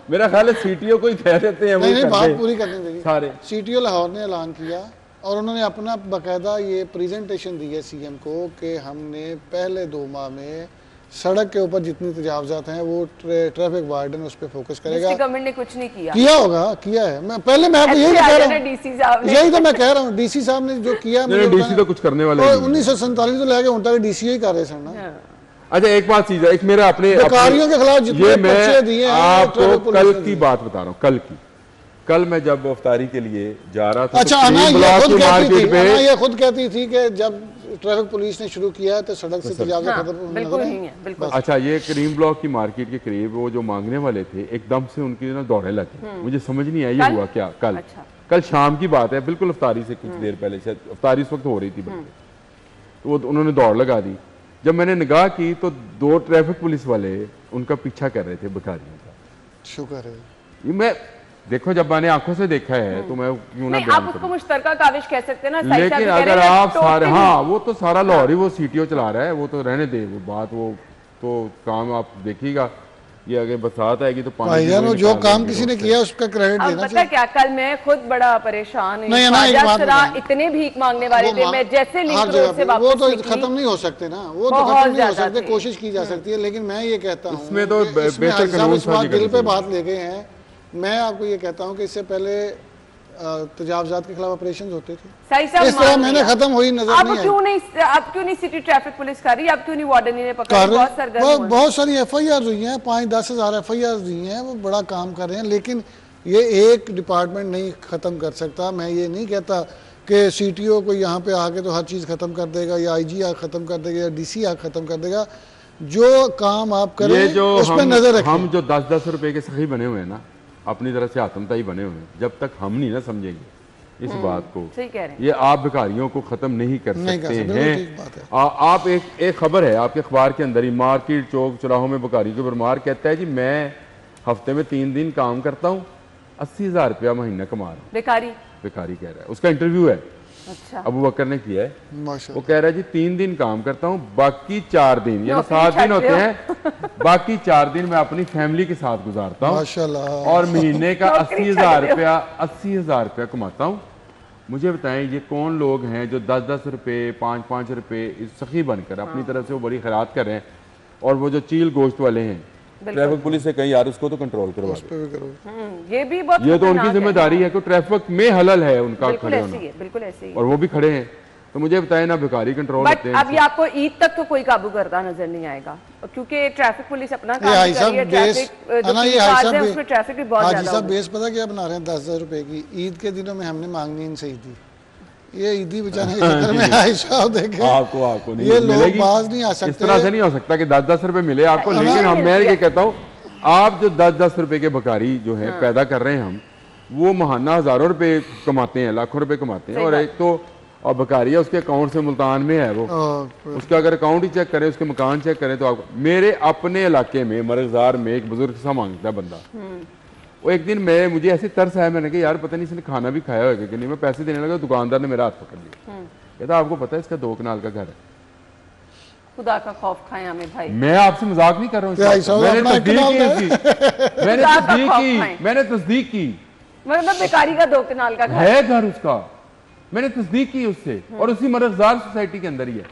मेरा ख्याल है सीटीओ को ही कह देते हैं। नहीं, बात पूरी करने देंगे। सारे सीटीओ लाहौर ने ऐलान किया और उन्होंने अपना बाकायदा ये प्रेजेंटेशन दी है सीएम को कि हमने पहले 2 माह में सड़क के ऊपर जितनी तजावजात हैं वो ट्रैफिक वार्डन उस पर फोकस करेगा। गवर्नमेंट ने कुछ नहीं किया। किया होगा, किया है। मैं पहले मैं आपको यही कह रहा हूँ, यही तो मैं कह रहा हूँ। डीसी साहब ने जो किया, डीसी तो कुछ करने वाले 1947 तो लेके उन तक डीसी ही कर रहे सर ना। अच्छा एक बात चीज है, एक मेरा अपने अधिकारियों के खिलाफ जितने पर्चे दिए हैं, आपको कल की बात बता रहा हूँ, कल की कल मैं जब अफ्तारी के लिए जा रहा था, अच्छा, अना ये खुद कहती थी कि जब ट्रैफिक पुलिस ने शुरू किया तो सड़क से तजावुज़ खत्म बिल्कुल नहीं है, बिल्कुल। अच्छा, ये करीम ब्लॉक की मार्केट के करीब वो जो मांगने वाले थे एकदम से उनकी ना दौड़े लगे, मुझे समझ नहीं आया ये हुआ क्या। कल शाम की बात है, बिल्कुल अफ्तारी से कुछ देर पहले, शायद अफ्तारी इस वक्त हो रही थी, तो वो उन्होंने दौड़ लगा दी। जब मैंने निगाह की तो 2 ट्रैफिक पुलिस वाले उनका पीछा कर रहे थे भिखारियों का। शुक्र है, मैं देखो जब मैंने आंखों से देखा है तो मैं क्यों ना आप उसको मुश्तरका काविश कह सकते हैं ना। लेकिन अगर आप सारे, हाँ वो तो सारा लाहौर ही वो सीटीओ चला रहा है, वो तो रहने दे वो बात, वो तो काम आप देखिएगा, ये अगर बरसात आएगी तो पानी जो काम किसी ने किया उसका क्रेडिट देना चाहिए। क्या कल मैं खुद बड़ा परेशान हूँ, इतने भीख मांगने वाले थे, मैं जैसे लिंक रोड से वापस वो तो खत्म नहीं हो सकते ना, वो तो खत्म नहीं हो सकते, कोशिश की जा सकती है। लेकिन मैं ये कहता हूँ इसमें तो दिल पे बात ले गए हैं। मैं आपको ये कहता हूँ कि इससे पहले तजावुज़ात के खिलाफ ऑपरेशन होते थे, इस तरह मैंने खत्म हुई नजर नहीं आई। आप क्यों नहीं सिटी ट्रैफिक पुलिस कर रही, आप क्यों नहीं वार्डन ने पकड़ा? बहुत सारी FIR हुई हैं, 5-10 हज़ार FIR हुई हैं, वो बड़ा काम कर रहे हैं। लेकिन ये एक डिपार्टमेंट नहीं खत्म कर सकता। मैं ये नहीं कहता कि CTO को यहाँ पे आके तो हर चीज़ खत्म कर देगा, या IG आके खत्म कर देगा, या DC आके खत्म कर देगा। जो काम आप करें उस पर नजर रखें। हम जो 10-10 रुपए के सखी बने हुए हैं ना, अपनी तरह से आतमताई बने हुए हैं, जब तक हम नहीं ना समझेंगे इस बात को, ये आप भिखारियों को खत्म नहीं कर सकते हैं। आप एक खबर है आपके अखबार के अंदर ही, मार्केट चौक चौराहों में भिखारियों के भरमार, कहता है जी मैं हफ्ते में 3 दिन काम करता हूँ, 80,000 रुपया महीना कमा रहा हूँ। भिखारी कह रहा है, उसका इंटरव्यू है। अच्छा। अबू बकर ने किया है, वो कह रहा है जी 3 दिन काम करता हूँ, बाकी 4 दिन यानी 7 दिन होते हैं, बाकी 4 दिन मैं अपनी फैमिली के साथ गुजारता हूँ और महीने का 80,000 रुपया कमाता हूँ। मुझे बताएं ये कौन लोग हैं जो 10-10 रुपए 5-5 रुपए सखी बनकर अपनी तरफ से वो बड़ी खैरात कर रहे हैं, और वो जो चील गोश्त वाले हैं ट्रैफिक पुलिस से कहीं यार उसको तो कंट्रोल करवा दो। ये तो उनकी जिम्मेदारी है कि ट्रैफिक में हलल है उनका खड़े होना, बिल्कुल ऐसे ही, और वो भी खड़े हैं। तो मुझे बताएं ना भिखारी कंट्रोल होते हैं। अब ये आपको ईद तक तो कोई काबू करता नजर नहीं आएगा, क्योंकि ट्रैफिक पुलिस अपना काम कर रही है। ट्रैफिक भी बहुत ज्यादा है। बेस पता क्या बना रहे हैं 10,000 रुपए की, ईद के दिनों में हमने मांगनी इनसे ईदी, ये ईदी बचाने के चक्कर में आपको ये लोग बाज नहीं आ सकते। इस तरह से नहीं हो सकता कि 10-10 रुपए मिले आपको। लेकिन मैं ये कहता हूँ आप जो 10-10 रुपए के भिखारी जो है पैदा कर रहे हैं, हम वो महाना हजारों रुपए कमाते हैं, लाखों रुपए कमाते हैं, और एक तो और भिखारी है उसके अकाउंट से मुल्तान में है वो, उसका अगर अकाउंट ही चेक करें, उसके मकान चेक करें, तो आप मेरे अपने इलाके में मरगजार में एक बुजुर्ग सा मांगता है बंदा, वो एक दिन मुझे ऐसे तरस आया, मैंने कहा यार पता नहीं इसने खाना भी खाया होगा कि नहीं, मैं पैसे देने लगा, दुकानदार ने मेरा हाथ पकड़ लिया, कहता आपको पता है इसका 2 कनाल का घर है। खुदा का खौफ खाएं हमें भाई, मैं आपसे मजाक नहीं कर रहा हूँ, मैंने तस्दीक की मतलब बेकारी का 2 कनाल का है घर उसका, मैंने तस्दीक की उससे, और उसी मरगजार सोसाइटी के अंदर ही है।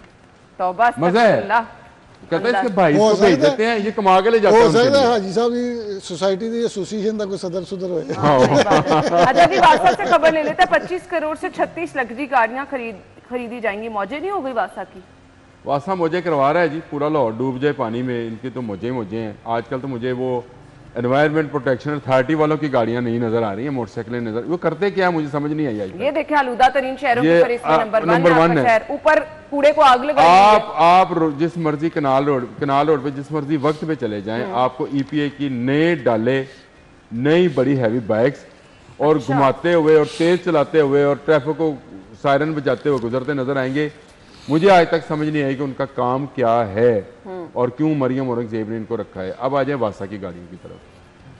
तौबा, मजा है, कहते हैं इसके भाई को भेज देते हैं, ये कमा के ले जाते हैं। हाजी साहब की सोसाइटी दी एसोसिएशन का कोई सदर सुदर होए। अच्छा जी, वासा से खबर ले लेते हैं, 25 करोड़ से 36 लग्जरी गाड़ियां खरीदी जाएंगी। मौजे नहीं हो गई वासा की? वासा मौजे करवा रहा है जी, पूरा लाहौर डूब जाए पानी में, इनके तो मौजे हैं। आजकल तो मुझे वो एनवायरमेंट प्रोटेक्शन अथॉरिटी वालों की गाड़ियां नहीं नजर आ रही हैं, मोटरसाइकिलें नजर, वो करते क्या है मुझे समझ नहीं आई। ये देखिए आलूदा तरीन शहरों की फहरिस्त में नंबर 1 है, ऊपर कूड़े को आग लगाई। आप जिस मर्जी कनाल रोड पे जिस मर्जी वक्त पे चले जाएं, आपको EPA की नई बड़ी हैवी बाइक्स और घुमाते हुए और तेज चलाते हुए और ट्रैफिक को सायरन बजाते हुए गुजरते नजर आएंगे। मुझे आज तक समझ नहीं आई कि उनका काम क्या है और क्यों मरियम औरंगजेब ने इनको रखा है। अब आ जाए वासा की गाड़ियों की तरफ,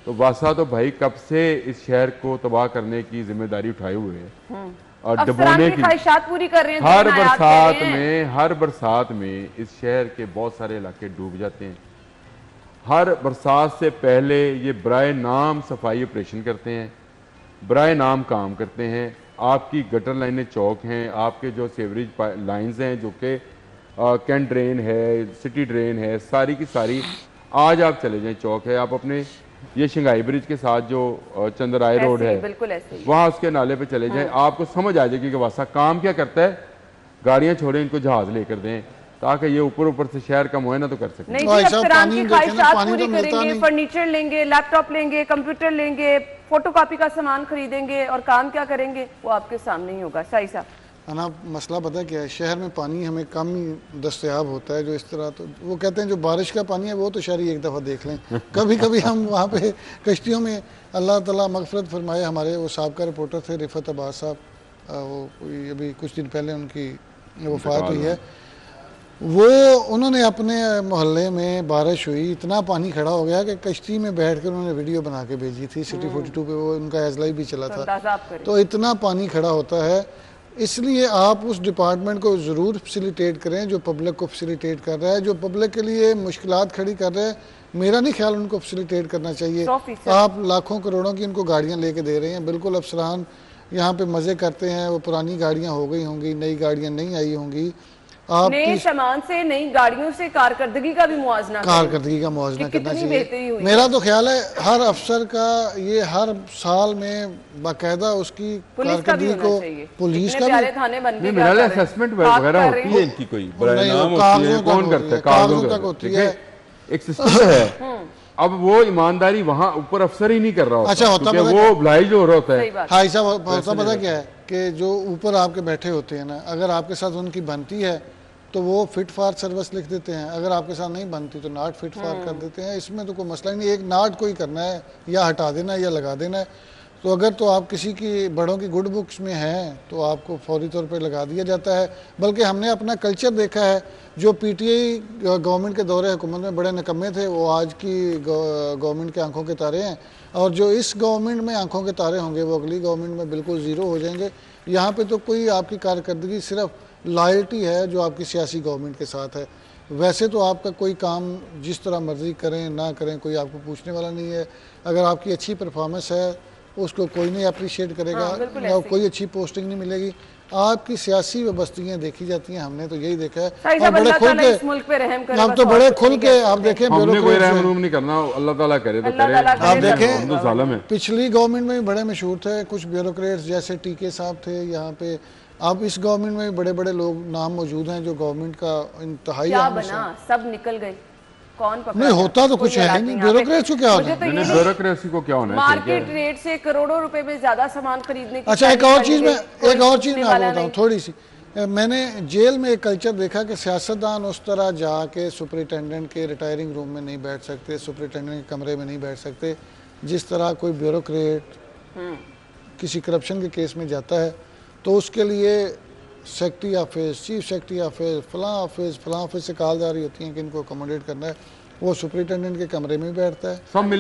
तो वासा तो भाई कब से इस शहर को तबाह करने की जिम्मेदारी उठाए हुए है और डबोने की ख्वाहिशात पूरी कर रहे हैं। हर बरसात में इस शहर के बहुत सारे इलाके डूब जाते हैं। हर बरसात से पहले ये बराए नाम सफाई ऑपरेशन करते हैं, बराए नाम काम करते हैं। आपकी गटर लाइनें चौक हैं, आपके जो सीवरेज लाइंस हैं जो कि कैंट ड्रेन है, सिटी ड्रेन है, सारी की सारी। आज आप चले जाएं चौक है, आप अपने ये शंघाई ब्रिज के साथ जो चंद्राय रोड है वहाँ उसके नाले पे चले जाएं, आपको समझ आ जाएगी कि वासा काम क्या करता है। गाड़ियाँ छोड़ें, इनको जहाज लेकर दें, ताकि ये ऊपर ऊपर से शहर का मुआयना तो कर सके। नहीं जी, अफसरान की ख्वाहिशात पूरी करेंगे, फर्नीचर लेंगे, लैपटॉप लेंगे, कंप्यूटर लेंगे, फोटोकॉपी का सामान खरीदेंगे और काम क्या करेंगे वो आपके सामने ही होगा। सही साहब ना, मसला पता क्या है, शहर में पानी हमें कम ही दस्तयाब होता है। जो इस तरह, तो वो कहते हैं जो बारिश का पानी है वो तो शहरी एक दफ़ा देख लें। कभी कभी हम वहाँ पे कश्तियों में, अल्लाह ताला मग़फ़िरत फरमाए, हमारे वो साहबका रिपोर्टर थे रिफ़त अब्बास साहब, वो अभी कुछ दिन पहले उनकी वफ़ात हुई है। वो उन्होंने अपने मोहल्ले में बारिश हुई, इतना पानी खड़ा हो गया कि कश्ती में बैठ कर उन्होंने वीडियो बना के भेजी थी। सिटी 42 पे वो उनका एज़लाइव भी चला था। तो इतना पानी खड़ा होता है, इसलिए आप उस डिपार्टमेंट को ज़रूर फैसिलिटेट करें जो पब्लिक को फैसिलिटेट कर रहा है, जो पब्लिक के लिए मुश्किलात खड़ी कर रहे हैं। मेरा नहीं ख्याल उनको फैसिलिटेट करना चाहिए। आप लाखों करोड़ों की उनको गाड़ियां लेके दे रहे हैं। बिल्कुल अफसरान यहाँ पे मज़े करते हैं, वो पुरानी गाड़ियां हो गई होंगी, नई गाड़ियां नहीं आई होंगी। आप नए सामान से, नई गाड़ियों से कारकर्दगी का भी मुआवजा करना चाहिए। मेरा तो ख्याल है हर अफसर का ये हर साल में बाकायदा उसकी कारकर्दगी को, पुलिस का भी मेरा असेसमेंट वगैरह होती है इनकी, कोई कौन करता है, कागजों तक होती है, एक सिस्टम है। अब वो ईमानदारी वहाँ ऊपर अफसर ही नहीं कर रहा होता। अच्छा होता है वो ब्लाइज हो रहा होता है। हाँ ऐसा होता पता क्या है कि जो ऊपर आपके बैठे होते हैं ना, अगर आपके साथ उनकी बनती है तो वो फिट फॉर सर्विस लिख देते हैं, अगर आपके साथ नहीं बनती तो नॉट फिट फॉर कर देते हैं। इसमें तो कोई मसला ही नहीं, एक नॉट कोई करना है या हटा देना है या लगा देना है। तो अगर तो आप किसी की बड़ों की गुड बुक्स में हैं तो आपको फौरी तौर पे लगा दिया जाता है। बल्कि हमने अपना कल्चर देखा है, जो पीटीआई गवर्नमेंट के दौरे हुकूमत में बड़े निकम्मे थे वो आज की गवर्नमेंट के आंखों के तारे हैं, और जो इस गवर्नमेंट में आंखों के तारे होंगे वो अगली गवर्नमेंट में बिल्कुल ज़ीरो हो जाएंगे। यहाँ पे तो कोई आपकी कारकर्दगी सिर्फ लॉयल्टी है जो आपकी सियासी गवर्नमेंट के साथ है। वैसे तो आपका कोई काम जिस तरह मर्जी करें ना करें कोई आपको पूछने वाला नहीं है। अगर आपकी अच्छी परफॉर्मेंस है उसको कोई नहीं अप्रिशिएट करेगा, ना कोई अच्छी पोस्टिंग नहीं मिलेगी। आपकी सियासी व्यवस्थाएं देखी जाती हैं, हमने तो यही देखा है। और बड़े खुल के, हम तो बड़े खुल के, आप देखें नहीं करना, अल्लाह ताला करे तो करे। आप देखें पिछली गवर्नमेंट में भी बड़े मशहूर थे कुछ ब्यूरोक्रेट्स, जैसे टीके साहब थे यहाँ पे। अब इस गवर्नमेंट में बड़े बड़े लोग नाम मौजूद हैं जो गवर्नमेंट का इंतहाई सब निकल गए। कौन पकड़ा? नहीं होता तो कुछ है नहीं, ब्यूरोक्रेसी को क्या होता है? ब्यूरोक्रेसी को क्या होना है? मार्केट रेट से करोड़ों रुपए में ज्यादा सामान खरीदने की। अच्छा एक और चीज मैं आपको बताऊं थोड़ी सी। मैंने जेल में एक कल्चर देखा कि सियासतदान उस तरह जाके सुपरिटेंडेंट के रिटायरिंग रूम में नहीं बैठ सकते, सुपरिटेंडेंट के कमरे में नहीं बैठ सकते, जिस तरह कोई ब्यूरोक्रेट किसी करप्शन के केस में जाता है तो उसके लिए secretary office, chief secretary office, फलां ऑफिस से कॉल जा रही होती हैं कि इनको अकोमोडेट करना है। वो सुपरिटेंडेंट के कमरे में बैठता है,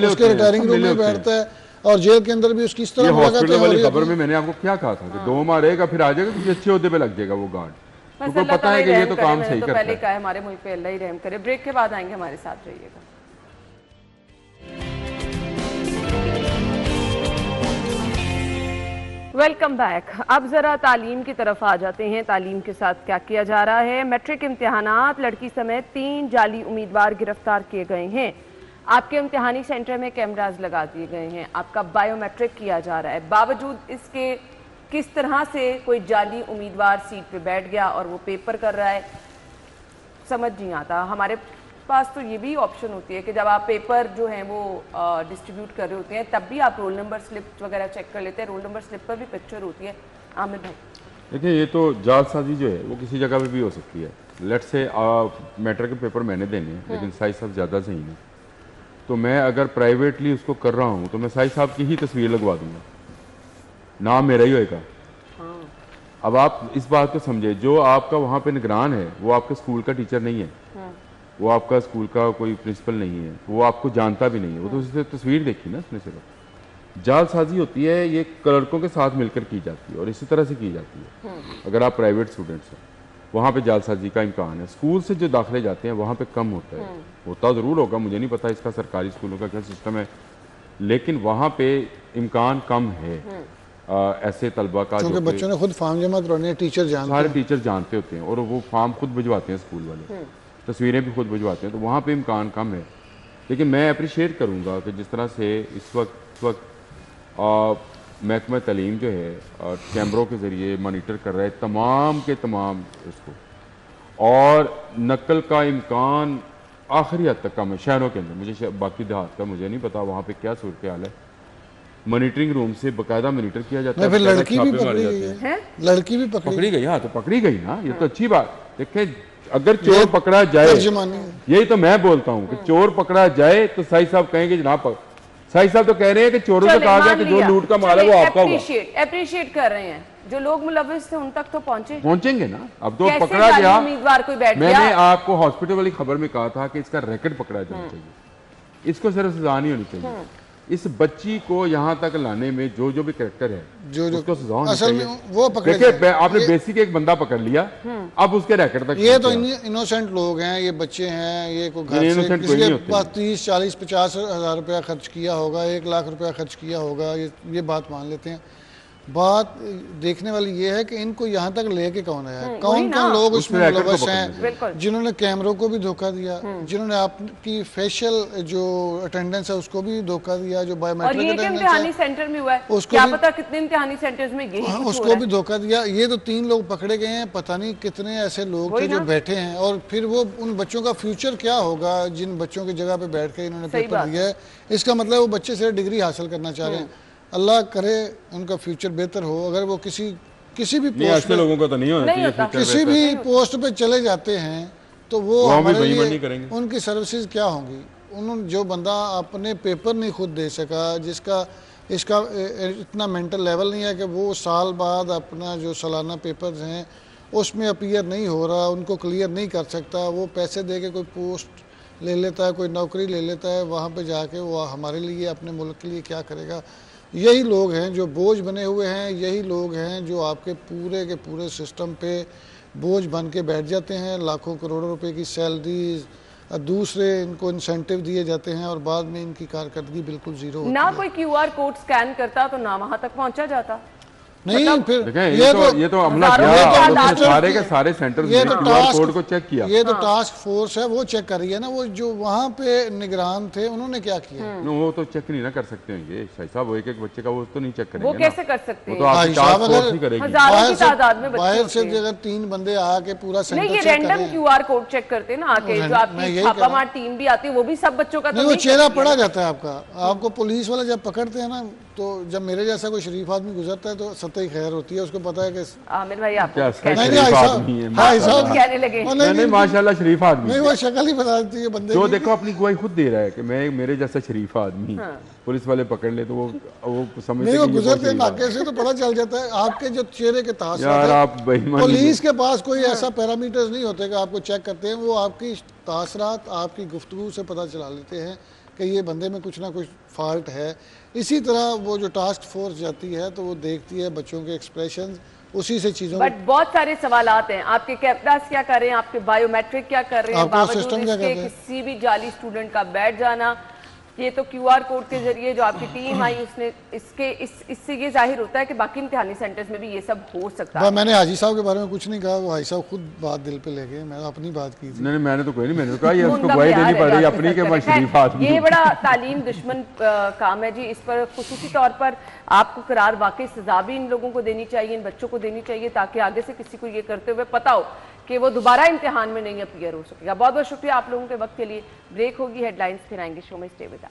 उसके रिटायरिंग रूम में बैठता है, और जेल के अंदर भी उसकी इस तरह हॉस्पिटल वाली खबर में मैंने आपको क्या कहा था कि 2 मारेगा फिर आ जाएगा, किसी अच्छे ओहदे पे लग जाएगा वो गार्ड, क्योंकि पता है कि ये तो काम सही करता है। पहले कहा हमारे मुल्क पे अल्लाह ही रहम करे। ब्रेक के बाद आएंगे, हमारे साथ रहिएगा। Welcome back. अब ज़रा तालीम की तरफ आ जाते हैं। तालीम के साथ क्या किया जा रहा है? मैट्रिक इम्तिहानात, लड़की समेत 3 जाली उम्मीदवार गिरफ्तार किए गए हैं। आपके इम्तिहानी सेंटर में कैमराज लगा दिए गए हैं, आपका बायोमेट्रिक किया जा रहा है। बावजूद इसके किस तरह से कोई जाली उम्मीदवार सीट पे बैठ गया और वो पेपर कर रहा है, समझ नहीं आता। हमारे पास तो ये भी ऑप्शन होती है कि जब आप पेपर जो हैं वो डिस्ट्रीब्यूट कर रहे होते हैं तब भी आप रोल नंबर स्लिप वगैरह चेक कर लेते हैं। रोल नंबर स्लिप पर भी पिक्चर होती है। आमिर भाई देखिए, ये तो जालसाजी जो है वो किसी जगह पे भी हो सकती है। लेट से मैट्रिक के पेपर मैंने देने हैं लेकिन साई साहब ज़्यादा सही नहीं, तो मैं अगर प्राइवेटली उसको कर रहा हूँ तो मैं साई साहब की ही तस्वीर लगवा दूंगा, नाम मेरा ही होएगा। अब आप इस बात को समझे, जो आपका वहाँ पे निगरान है वो आपके स्कूल का टीचर नहीं है, वो आपका स्कूल का कोई प्रिंसिपल नहीं है, वो आपको जानता भी नहीं है, वो तो उससे तस्वीर देखी ना उसने सिर्फ। जालसाजी होती है, ये क्लर्कों के साथ मिलकर की जाती है और इसी तरह से की जाती है। अगर आप प्राइवेट स्टूडेंट्स हैं वहाँ पे जालसाजी का इम्कान है। स्कूल से जो दाखिले जाते हैं वहाँ पे कम होता है, होता ज़रूर होगा, मुझे नहीं पता इसका सरकारी स्कूलों का क्या सिस्टम है, लेकिन वहाँ पे इम्कान कम है ऐसे तलबा का, क्योंकि बच्चों ने खुद फॉर्म जमा करवाने, टीचर जानते हैं, सारे टीचर जानते होते हैं और वो फॉर्म खुद भिजवाते हैं स्कूल वाले, तस्वीरें भी खुद भिजवाते हैं, तो वहाँ पे इम्कान कम है। लेकिन मैं अप्रिशिएट करूँगा कि जिस तरह से इस वक्त महकमा तालीम जो है कैमरों के ज़रिए मॉनिटर कर रहा है तमाम के तमाम इसको, और नकल का इम्कान आखिरी हद तक कम है शहरों के अंदर। मुझे बाकी देहात का मुझे नहीं पता वहाँ पे क्या सूरत हाल है। मॉनिटरिंग रूम से बकायदा मॉनिटर किया जाता है। फिर लड़की भी पकड़ी गई है, लड़की भी पकड़ी गई। हाँ तो पकड़ी गई ना, ये तो अच्छी बात। देखें अगर चोर पकड़ा जाए, यही तो मैं बोलता हूँ कि चोर पकड़ा जाए तो साई साहब कहेंगे जनाब, साई साहब तो कह रहे हैं कि चोरों से कहा गया कि जो लूट का माल है वो आपका होगा। अप्रिशिएट कर रहे हैं जो लोग मुलविस थे उन तक तो पहुंचेंगे ना। अब तो पकड़ा गया, उम्मीदवार कोई बैठ गया। मैंने आपको हॉस्पिटल वाली खबर में कहा था कि इसका रैकेट पकड़ा जाना चाहिए, इसको सिर्फ सजा नहीं होनी चाहिए। इस बच्ची को यहाँ तक लाने में जो जो भी कैरेक्टर है जो उसको सजा होनी चाहिए। वो देखिए आपने बेसिक एक बंदा पकड़ लिया, अब उसके रैकेट तक। ये तो इनोसेंट लोग हैं, ये बच्चे हैं, ये को घर से किसी के पास 30, 40, 50 हज़ार रुपया खर्च किया होगा, 1 लाख रुपया खर्च किया होगा, ये बात मान लेते हैं। बात देखने वाली ये है कि इनको यहाँ तक लेके कौन आया, कौन कौन लोग उसमें मुलव्वस हैं, जिन्होंने कैमरों को भी धोखा दिया, जिन्होंने आपकी फेशियल जो अटेंडेंस है उसको भी धोखा दिया, जो बायोमेट्रिक इम्तिहानी सेंटर में हुआ है, उसको क्या पता कितने इम्तिहानी सेंटर्स में यही उसको भी धोखा दिया। ये तो 3 लोग पकड़े गए हैं, पता नहीं कितने ऐसे लोग थे जो बैठे हैं। और फिर वो उन बच्चों का फ्यूचर क्या होगा जिन बच्चों की जगह पे बैठ के इन्होंने पेपर दिया है। इसका मतलब वो बच्चे से डिग्री हासिल करना चाह रहे हैं। अल्लाह करे उनका फ्यूचर बेहतर हो। अगर वो किसी भी पोस्ट पे लोगों को तो नहीं होता, किसी भी पोस्ट पे चले जाते हैं तो वो हमारे लिए उनकी सर्विसेज क्या होंगी। उन्होंने जो बंदा अपने पेपर नहीं खुद दे सका, जिसका इसका इतना मेंटल लेवल नहीं है कि वो साल बाद अपना जो सालाना पेपर्स हैं उसमें अपीयर नहीं हो रहा, उनको क्लियर नहीं कर सकता, वो पैसे दे के कोई पोस्ट ले लेता है, कोई नौकरी ले लेता है, वहाँ पे जाके वो हमारे लिए अपने मुल्क के लिए क्या करेगा। यही लोग हैं जो बोझ बने हुए हैं, यही लोग हैं जो आपके पूरे के पूरे सिस्टम पे बोझ बन के बैठ जाते हैं। लाखों करोड़ों रुपए की सैलरीज, दूसरे इनको इंसेंटिव दिए जाते हैं और बाद में इनकी कारकर्दगी बिल्कुल जीरो होती ना। कोई QR कोड स्कैन करता तो ना वहां तक पहुंचा जाता। नहीं फिर ये तो अमला किया, सारे के सारे सेंटर ये तो QR कोड को चेक किया। ये तो टास्क फोर्स है, वो चेक कर रही है ना। वो जो वहाँ पे निगरान थे उन्होंने क्या किया? वो तो चेक नहीं ना कर सकते हैं शाह साहब, वो एक बच्चे का वो तो नहीं चेक करेंगे। वो कैसे कर सकते हैं? वो तो आपकी टास्क फोर्स ही करेगी। बाहर से अगर 3 बंदे आके पूरा सेंटर चेक करें। रैंडम QR कोड चेक करते हैं ना आके, जो आपकी छापामार टीम भी आती है वो भी सब बच्चों का। वो चेहरा पड़ा जाता है आपका। आपको पुलिस वाले जब पकड़ते हैं ना, तो जब मेरे जैसा कोई शरीफ आदमी गुजरता है तो सत्ता ही खैर होती है। उसको पता है कि आमिर भाई आप कहने लगे नहीं माशाल्लाह शरीफ आदमी, नहीं वो शक्ल ही बता देती है बंदे जो देखो अपनी गवाही खुद दे रहा है कि मैं मेरे जैसा शरीफ आदमी। पुलिस वाले पकड़ ले तो वो समझते हैं गुजरते नाके से तो पता चल जाता है आपके जो चेहरे के तासरात। पुलिस के पास कोई ऐसा पैरामीटर्स नहीं होते कि आपको चेक करते हैं। वो आपकी तासरात, आपकी गुफ्तगू से पता चला लेते हैं कि ये बंदे में कुछ ना कुछ फॉल्ट है। इसी तरह वो जो टास्क फोर्स जाती है तो वो देखती है बच्चों के एक्सप्रेशन, उसी से चीजों। बट बहुत सारे सवालात हैं, आपके कैप्टास क्या कर रहे हैं, आपके बायोमेट्रिक क्या कर रहे हैं, बावजूद इसके किसी भी जाली स्टूडेंट का बैठ जाना। ये तो QR कोड के जरिए जो आपकी टीम आई उसने इससे ये जाहिर होता है कि बाकी इम्तिहानी सेंटर्स में भी ये सब हो सकता है। मैंने हाजी साहब के बारे में कुछ नहीं कहा, वो हाजी साहब खुद बात दिल पे ले गए, मैंने अपनी बात की थी। नहीं मैंने तो कोई नहीं, मैंने तो कहा ये उसको गवाही देनी पड़ रही है अपनी के शरीफ आदमी। ये बड़ा तालीम दुश्मन काम है जी। इस पर खुसूसी तौर पर आपको करार वाकई सजा भी इन लोगों को देनी चाहिए, इन बच्चों को देनी चाहिए, ताकि आगे से किसी को ये करते हुए पता हो कि वो दोबारा इम्तिहान में नहीं अपीयर हो सकेगा। बहुत बहुत शुक्रिया आप लोगों के वक्त के लिए। ब्रेक होगी, हेडलाइंस फिर आएंगे शो में। Stay with us.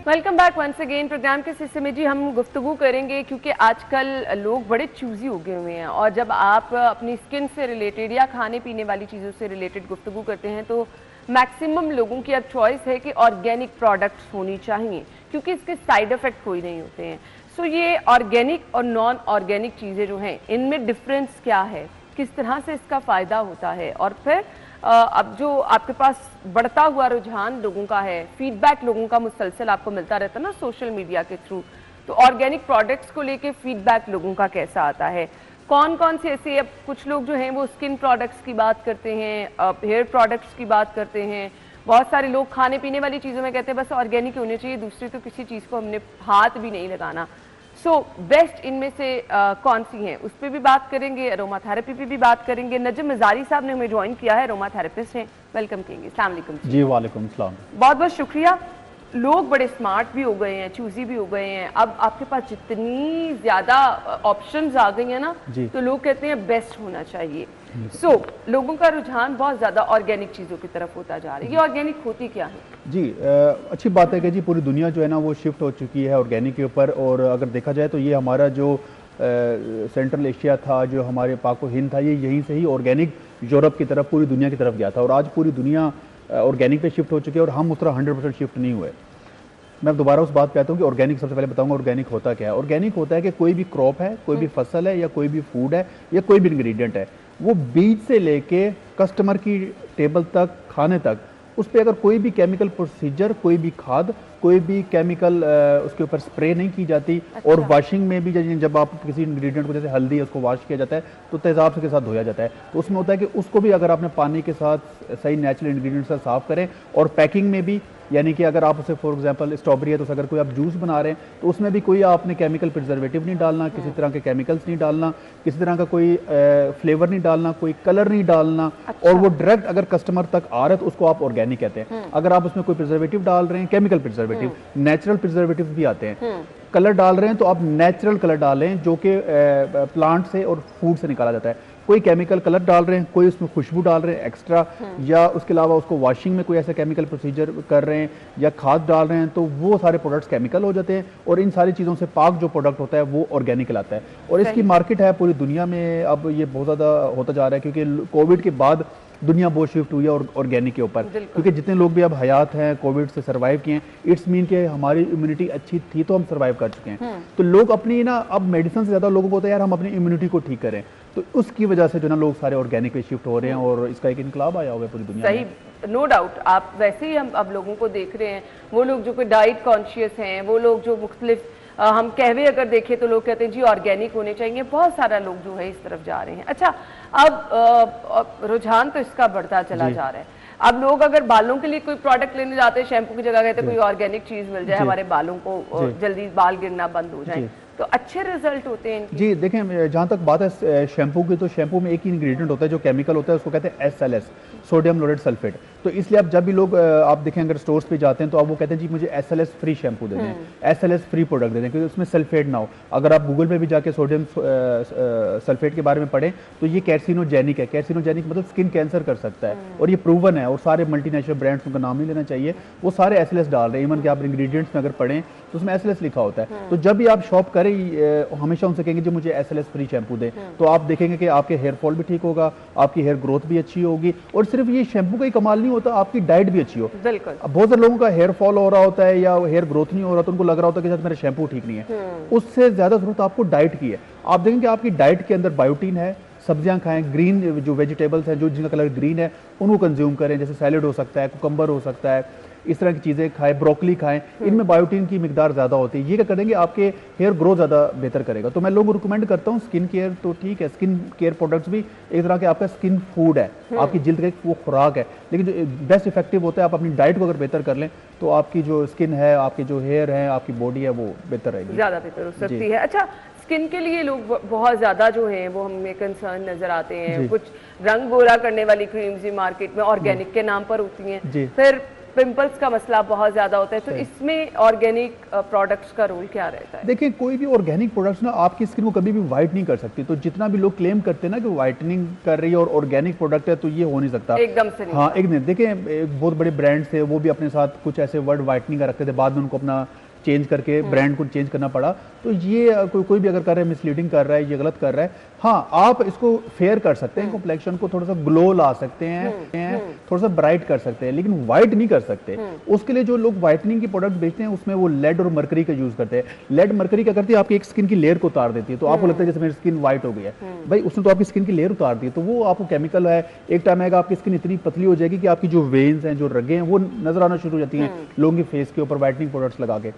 Welcome back once again. Programme के सिलसिले में जी हम गुफ्तगू करेंगे क्योंकि आजकल लोग बड़े चूजी हो गए हुए हैं और जब आप अपनी स्किन से रिलेटेड या खाने पीने वाली चीज़ों से रिलेटेड गुफ्तगू करते हैं तो मैक्सिमम लोगों की अब चॉइस है कि ऑर्गेनिक प्रोडक्ट्स होनी चाहिए क्योंकि इसके साइड इफ़ेक्ट कोई नहीं होते हैं। सो ये ऑर्गेनिक और नॉन ऑर्गेनिक चीज़ें जो हैं इनमें डिफरेंस क्या है, किस तरह से इसका फ़ायदा होता है, और फिर अब जो आपके पास बढ़ता हुआ रुझान लोगों का है, फीडबैक लोगों का मुसलसल आपको मिलता रहता है ना सोशल मीडिया के थ्रू, तो ऑर्गेनिक प्रोडक्ट्स को लेके फीडबैक लोगों का कैसा आता है, कौन कौन से ऐसे, अब कुछ लोग जो हैं वो स्किन प्रोडक्ट्स की बात करते हैं, हेयर प्रोडक्ट्स की बात करते हैं, बहुत सारे लोग खाने पीने वाली चीज़ों में कहते हैं बस ऑर्गेनिक होनी चाहिए, दूसरी तो किसी चीज़ को हमने हाथ भी नहीं लगाना। सो बेस्ट इनमें से कौन सी हैं उस पर भी बात करेंगे, अरोमा थेरेपी पे भी बात करेंगे। नजम मजारी साहब ने हमें ज्वाइन किया है, अरोमा थेरेपिस्ट हैं, वेलकम करेंगे। अस्सलाम वालेकुम जी। वालेकुम सलाम। बहुत बहुत शुक्रिया। लोग बड़े स्मार्ट भी हो गए हैं, चूजी भी हो गए हैं। अब आपके पास जितनी ज्यादा ऑप्शंस आ गई हैं ना, तो लोग कहते हैं बेस्ट होना चाहिए। लोगों का रुझान बहुत ज्यादा ऑर्गेनिक चीजों की तरफ होता जा रहा है। ये ऑर्गेनिक होती क्या है? जी अच्छी बात है कि जी पूरी दुनिया जो है ना वो शिफ्ट हो चुकी है ऑर्गेनिक के ऊपर। और अगर देखा जाए तो ये हमारा जो सेंट्रल एशिया था, जो हमारे पाको हिंद था, ये यहीं से ही ऑर्गेनिक यूरोप की तरफ, पूरी दुनिया की तरफ गया था। और आज पूरी दुनिया ऑर्गेनिक पे शिफ्ट हो चुकी है और हम उस तरह 100% शिफ्ट नहीं हुए। मैं दोबारा उस बात पे आता हूँ कि ऑर्गेनिक, सबसे पहले बताऊंगा ऑर्गेनिक होता क्या है। ऑर्गेनिक होता है कि कोई भी क्रॉप है, कोई भी फसल है, या कोई भी फूड है, या कोई भी इंग्रेडिएंट है, वो बीज से लेके कस्टमर की टेबल तक, खाने तक, उस पर अगर कोई भी केमिकल प्रोसीजर, कोई भी खाद, कोई भी केमिकल उसके ऊपर स्प्रे नहीं की जाती। अच्छा। और वॉशिंग में भी जब आप किसी इंग्रेडिएंट को, जैसे हल्दी है, उसको वॉश किया जाता है तो तेजाब के साथ धोया जाता है, तो उसमें होता है कि उसको भी अगर आपने पानी के साथ सही नेचुरल इंग्रेडिएंट से साफ करें। और पैकिंग में भी, यानी कि अगर आप उसे फॉर एग्जांपल स्ट्रॉबेरी है तो अगर कोई आप जूस बना रहे हैं तो उसमें भी कोई आपने केमिकल प्रिजर्वेटिव नहीं डालना, किसी तरह के केमिकल्स नहीं डालना, किसी तरह का कोई फ्लेवर नहीं डालना, कोई कलर नहीं डालना। अच्छा। और वो डायरेक्ट अगर कस्टमर तक आ रहा है तो उसको आप ऑर्गेनिक कहते हैं। अगर आप उसमें कोई प्रिजर्वेटिव डाल रहे हैं, केमिकल प्रिजर्वेटिव, नेचुरल प्रिजर्वेटिव भी आते हैं, कलर डाल रहे हैं तो आप नेचुरल कलर डालें जो कि प्लांट से और फूड से निकाला जाता है। कोई केमिकल कलर डाल रहे हैं, कोई उसमें खुशबू डाल रहे हैं एक्स्ट्रा, या उसके अलावा उसको वॉशिंग में कोई ऐसा केमिकल प्रोसीजर कर रहे हैं, या खाद डाल रहे हैं, तो वो सारे प्रोडक्ट्स केमिकल हो जाते हैं। और इन सारी चीज़ों से पाक जो प्रोडक्ट होता है वो ऑर्गेनिक कहलाता है। और इसकी मार्केट है पूरी दुनिया में, अब ये बहुत ज़्यादा होता जा रहा है, क्योंकि कोविड के बाद दुनिया बहुत शिफ्ट हुई है और ऑर्गेनिक के ऊपर। क्योंकि जितने लोग भी अब हयात हैं, कोविड से सर्वाइव किए हैं, इट्स मीन के हमारी इम्यूनिटी अच्छी थी तो हम सर्वाइव कर चुके हैं। तो लोग अपनी ना, अब मेडिसिन से ज़्यादा लोगों को होता है यार हम अपनी इम्यूनिटी को ठीक करें, तो उसकी वजह से जो ना लोग सारे ऑर्गेनिक पे शिफ्ट हो रहे हैं और इसका एक इनकलाब आया होगा पूरी दुनिया में। सही, नो डाउट। आप वैसे ही हम अब लोगों को देख रहे हैं, वो लोग जो कोई डाइट कॉन्शियस हैं, वो लोग जो मुख्तलिफ हम कहवे अगर देखें तो लोग कहते हैं जी ऑर्गेनिक होने चाहिए। बहुत सारा लोग जो है इस तरफ जा रहे हैं। अच्छा, अब रुझान तो इसका बढ़ता चला जा रहा है। अब लोग अगर बालों के लिए कोई प्रोडक्ट लेने जाते हैं, शैम्पू की जगह कहते हैं कोई ऑर्गेनिक चीज मिल जाए, हमारे बालों को जल्दी बाल गिरना बंद हो जाए, तो अच्छे रिजल्ट होते हैं इनके। जी देखें, जहाँ तक बात है शैम्पू की, तो शैम्पू में एक ही इंग्रेडिएंट होता है जो केमिकल होता है, उसको कहते हैं SLS, सोडियम लोरेट सल्फेट। तो इसलिए अब जब भी लोग आप देखें अगर स्टोर्स पे जाते हैं तो आप वो कहते हैं जी मुझे SLS फ्री शैम्पू दे दें, SLS फ्री प्रोडक्ट दे दें, क्योंकि उसमें सल्फेट ना हो। अगर आप गूगल पे भी जाके सोडियम सल्फेट के बारे में पढ़ें तो ये कैर्सिनोजेनिक है। कैर्सिनोजेनिक मतलब स्किन कैंसर कर सकता है, और ये प्रूवन है। और सारे मल्टीनेशनल ब्रांड्स, उनका नाम नहीं लेना चाहिए, वो सारे SLS डाल रहे हैं। इवन कि आप इंग्रेडिएंट्स में अगर पढ़ें तो उसमें SLS लिखा होता है। तो जब भी आप शॉप करें हमेशा उनसे कहेंगे जो मुझे SLS फ्री शैम्पू दे, तो आप देखेंगे कि आपके हेयर फॉल भी ठीक होगा, आपकी हेयर ग्रोथ भी अच्छी होगी। और सिर्फ ये शैम्पू का ही कमाल नहीं होता, आपकी डाइट भी अच्छी हो। बिल्कुल। अब बहुत सारे लोगों का हेयर फॉल हो रहा होता है या हेयर ग्रोथ नहीं हो रहा, तो उनको लग रहा होता है कि शायद मेरा शैम्पू ठीक नहीं है। उससे ज्यादा जरूरत आपको डाइट की है। आप देखेंगे आपकी डाइट के अंदर बायोटीन है, सब्जियां खाएं, ग्रीन जो वेजिटेबल्स हैं जो जिनका कलर ग्रीन है उनको कंज्यूम करें, जैसे सैलेड हो सकता है, कुकम्बर हो सकता है, इस तरह की चीज़ें खाएं, ब्रोकली खाएं, इनमें बायोटीन की मिकदार ज़्यादा होती है। ये क्या करेंगे, आपके हेयर ग्रोथ ज़्यादा बेहतर करेगा। तो मैं लोगों को रिकमेंड करता हूँ स्किन केयर तो ठीक है, स्किन केयर प्रोडक्ट्स भी एक तरह के आपका स्किन फूड है, आपकी जिल्द का वो खुराक है, लेकिन जो बेस्ट इफेक्टिव होता है आप अपनी डाइट को अगर बेहतर कर लें तो आपकी जो स्किन है, आपकी जो हेयर है, आपकी बॉडी है, वो बेहतर रहेगी, ज़्यादा बेहतर हो सकती है। अच्छा, स्किन के लिए लोग बहुत ज्यादा जो हैं वो हमें कंसर्न नजर आते हैं। कुछ रंग गोरा करने वाली क्रीम्स भी मार्केट में ऑर्गेनिक के नाम पर होती हैं, फिर पिंपल्स का मसला बहुत ज्यादा होता है। तो इसमें ऑर्गेनिक प्रोडक्ट्स का रोल क्या रहता है? देखिए, कोई भी ऑर्गेनिक प्रोडक्ट्स ना आपकी स्किन को कभी भी वाइट नहीं कर सकती। तो जितना भी लोग क्लेम करते हैं ना कि वाइटनिंग कर रही है और ऑर्गेनिक प्रोडक्ट है, तो ये हो नहीं सकता एकदम से नहीं। हाँ, एक नहीं। देखिए, बहुत बड़े ब्रांड्स थे, वो भी अपने साथ कुछ ऐसे वर्ड वाइटनिंग का रखते थे, बाद में उनको अपना चेंज करके ब्रांड को चेंज करना पड़ा। तो ये कोई भी अगर कर रहा है, मिसलीडिंग कर रहा है, ये गलत कर रहा है। हाँ, आप इसको फेयर कर सकते हैं, कॉम्प्लेक्शन को थोड़ा सा ग्लो ला सकते हैं, थोड़ा सा ब्राइट कर सकते हैं, लेकिन व्हाइट नहीं कर सकते। उसके लिए जो लोग व्हाइटनिंग की प्रोडक्ट बेचते हैं उसमें वो लेड और मरकरी का यूज करते हैं। लेड मरकरी क्या करती है, आपकी एक स्किन की लेयर को उतार देती है, तो आपको लगता है जैसे मेरी स्किन व्हाइट हो गई है। भाई, उसने तो आपकी स्किन की लेयर उतार दी, तो वो आपको केमिकल है। एक टाइम आएगा आपकी स्किन इतनी पतली हो जाएगी कि आपकी जो वेन्स हैं, जो रगें हैं, वो नजर आना शुरू हो जाती हैं लोगों के फेस के ऊपर व्हाइटनिंग प्रोडक्ट्स लगा के।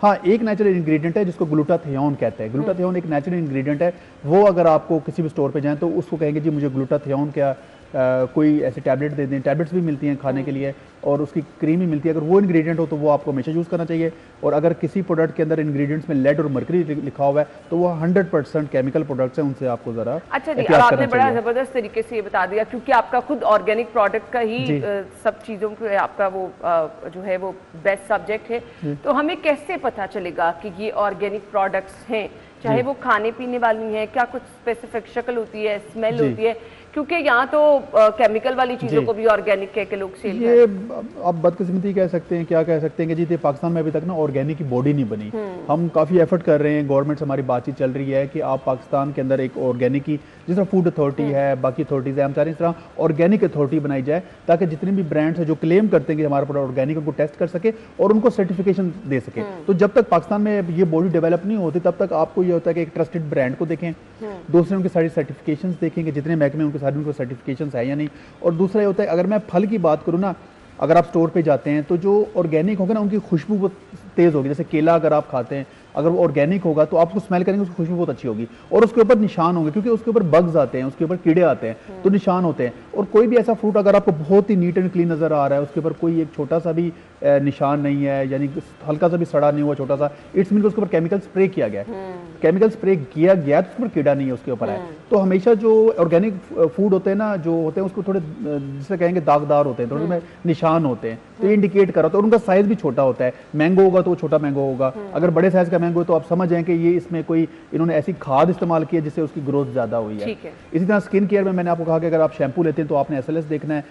हाँ, एक नेचुरल इंग्रेडिएंट है जिसको ग्लूटाथियोन कहते हैं। ग्लूटाथियोन एक नेचुरल इंग्रेडिएंट है। वो अगर आपको किसी भी स्टोर पे जाएं तो उसको कहेंगे जी मुझे ग्लूटाथियोन क्या कोई ऐसे टैबलेट दे दें, टैबलेट्स भी मिलती हैं खाने के लिए और उसकी क्रीम भी मिलती है, अगर वो इंग्रेडिएंट हो तो वो आपको हमेशा यूज़ करना चाहिए। और अगर किसी प्रोडक्ट के अंदर इंग्रेडिएंट्स में लेड और मर्करी लिखा हुआ है तो वो 100% केमिकल प्रोडक्ट्स हैं, उनसे आपको ज़रा अच्छा जी, आपने बड़ा ज़बरदस्त तरीके से ये बता दिया, क्योंकि आपका खुद ऑर्गेनिक प्रोडक्ट का ही सब चीज़ों पे आपका वो जो है वो बेस्ट सब्जेक्ट है। तो हमें कैसे पता चलेगा कि ये ऑर्गेनिक प्रोडक्ट्स हैं, चाहे वो खाने पीने वाली हैं, क्या कुछ स्पेसिफिक शक्ल होती है, स्मेल होती है, क्योंकि यहाँ तो केमिकल वाली चीज़ों को भी ऑर्गेनिक कह के लोग सेल ये आप बदकिस्मती कह सकते हैं, क्या कह सकते हैं कि जी पाकिस्तान में अभी तक ना ऑर्गेनिक की बॉडी नहीं बनी। हम काफ़ी एफर्ट कर रहे हैं, गवर्नमेंट से हमारी बातचीत चल रही है कि आप पाकिस्तान के अंदर एक ऑर्गेनिक की, जिस तरह फूड अथॉरिटी है, बाकी अथॉरिटीज़ है, हम चाह रहे हैं इस तरह ऑर्गेनिक अथॉरिटी बनाई जाए ताकि जितने भी ब्रांड्स हैं जो क्लेम करते हैं कि हमारा प्रोडक्ट ऑर्गेनिक, उनको टेस्ट कर सके और उनको सर्टिफिकेशन दे सके। तो जब तक पाकिस्तान में ये बॉडी डेवलप नहीं होती तब तक आपको ये होता है कि एक ट्रस्टेड ब्रांड को देखें, दूसरे उनके सारी सर्टिफिकेशंस देखेंगे, जितने महकमे उनके सारे उनको सर्टिफिकेशन है या नहीं। और दूसरा ये होता है, अगर मैं फल की बात करूँ ना, अगर आप स्टोर पे जाते हैं तो जो ऑर्गेनिक होगा ना उनकी खुशबू बहुत तेज़ होगी। जैसे केला अगर आप खाते हैं, अगर वो ऑर्गेनिक होगा तो आप उसको स्मेल करेंगे, उसकी खुशबू बहुत अच्छी होगी और उसके ऊपर निशान होंगे, क्योंकि उसके ऊपर बग्स आते हैं, उसके ऊपर कीड़े आते हैं तो निशान होते हैं। और कोई भी ऐसा फ्रूट अगर आपको बहुत ही नीट एंड क्लीन नज़र आ रहा है, उसके ऊपर कोई एक छोटा सा भी निशान नहीं है, यानी हल्का सा भी सड़ा नहीं हुआ छोटा सा, इट्स मीन उसके ऊपर केमिकल स्प्रे किया गया है। केमिकल स्प्रे किया गया तो उसके ऊपर कीड़ा नहीं है, उसके ऊपर है। तो हमेशा जो ऑर्गेनिक फूड होते हैं ना, जो होते हैं उसको थोड़े जिसे कहेंगे दागदार होते हैं, थोड़े में निशान होते हैं, तो इंडिकेट करा होता है। और उनका साइज भी छोटा होता है। मैंगो होगा तो वो छोटा मैंगो होगा, अगर बड़े साइज का मैंगो तो आप समझ जाएं कि ये इसमें कोई इन्होंने ऐसी खाद इस्तेमाल की है जिससे उसकी ग्रोथ ज्यादा हुई है। इसी तरह स्किन केयर में मैंने आपको कहा कि अगर आप शैम्पू लेते हैं तो आपने SLS देखना है।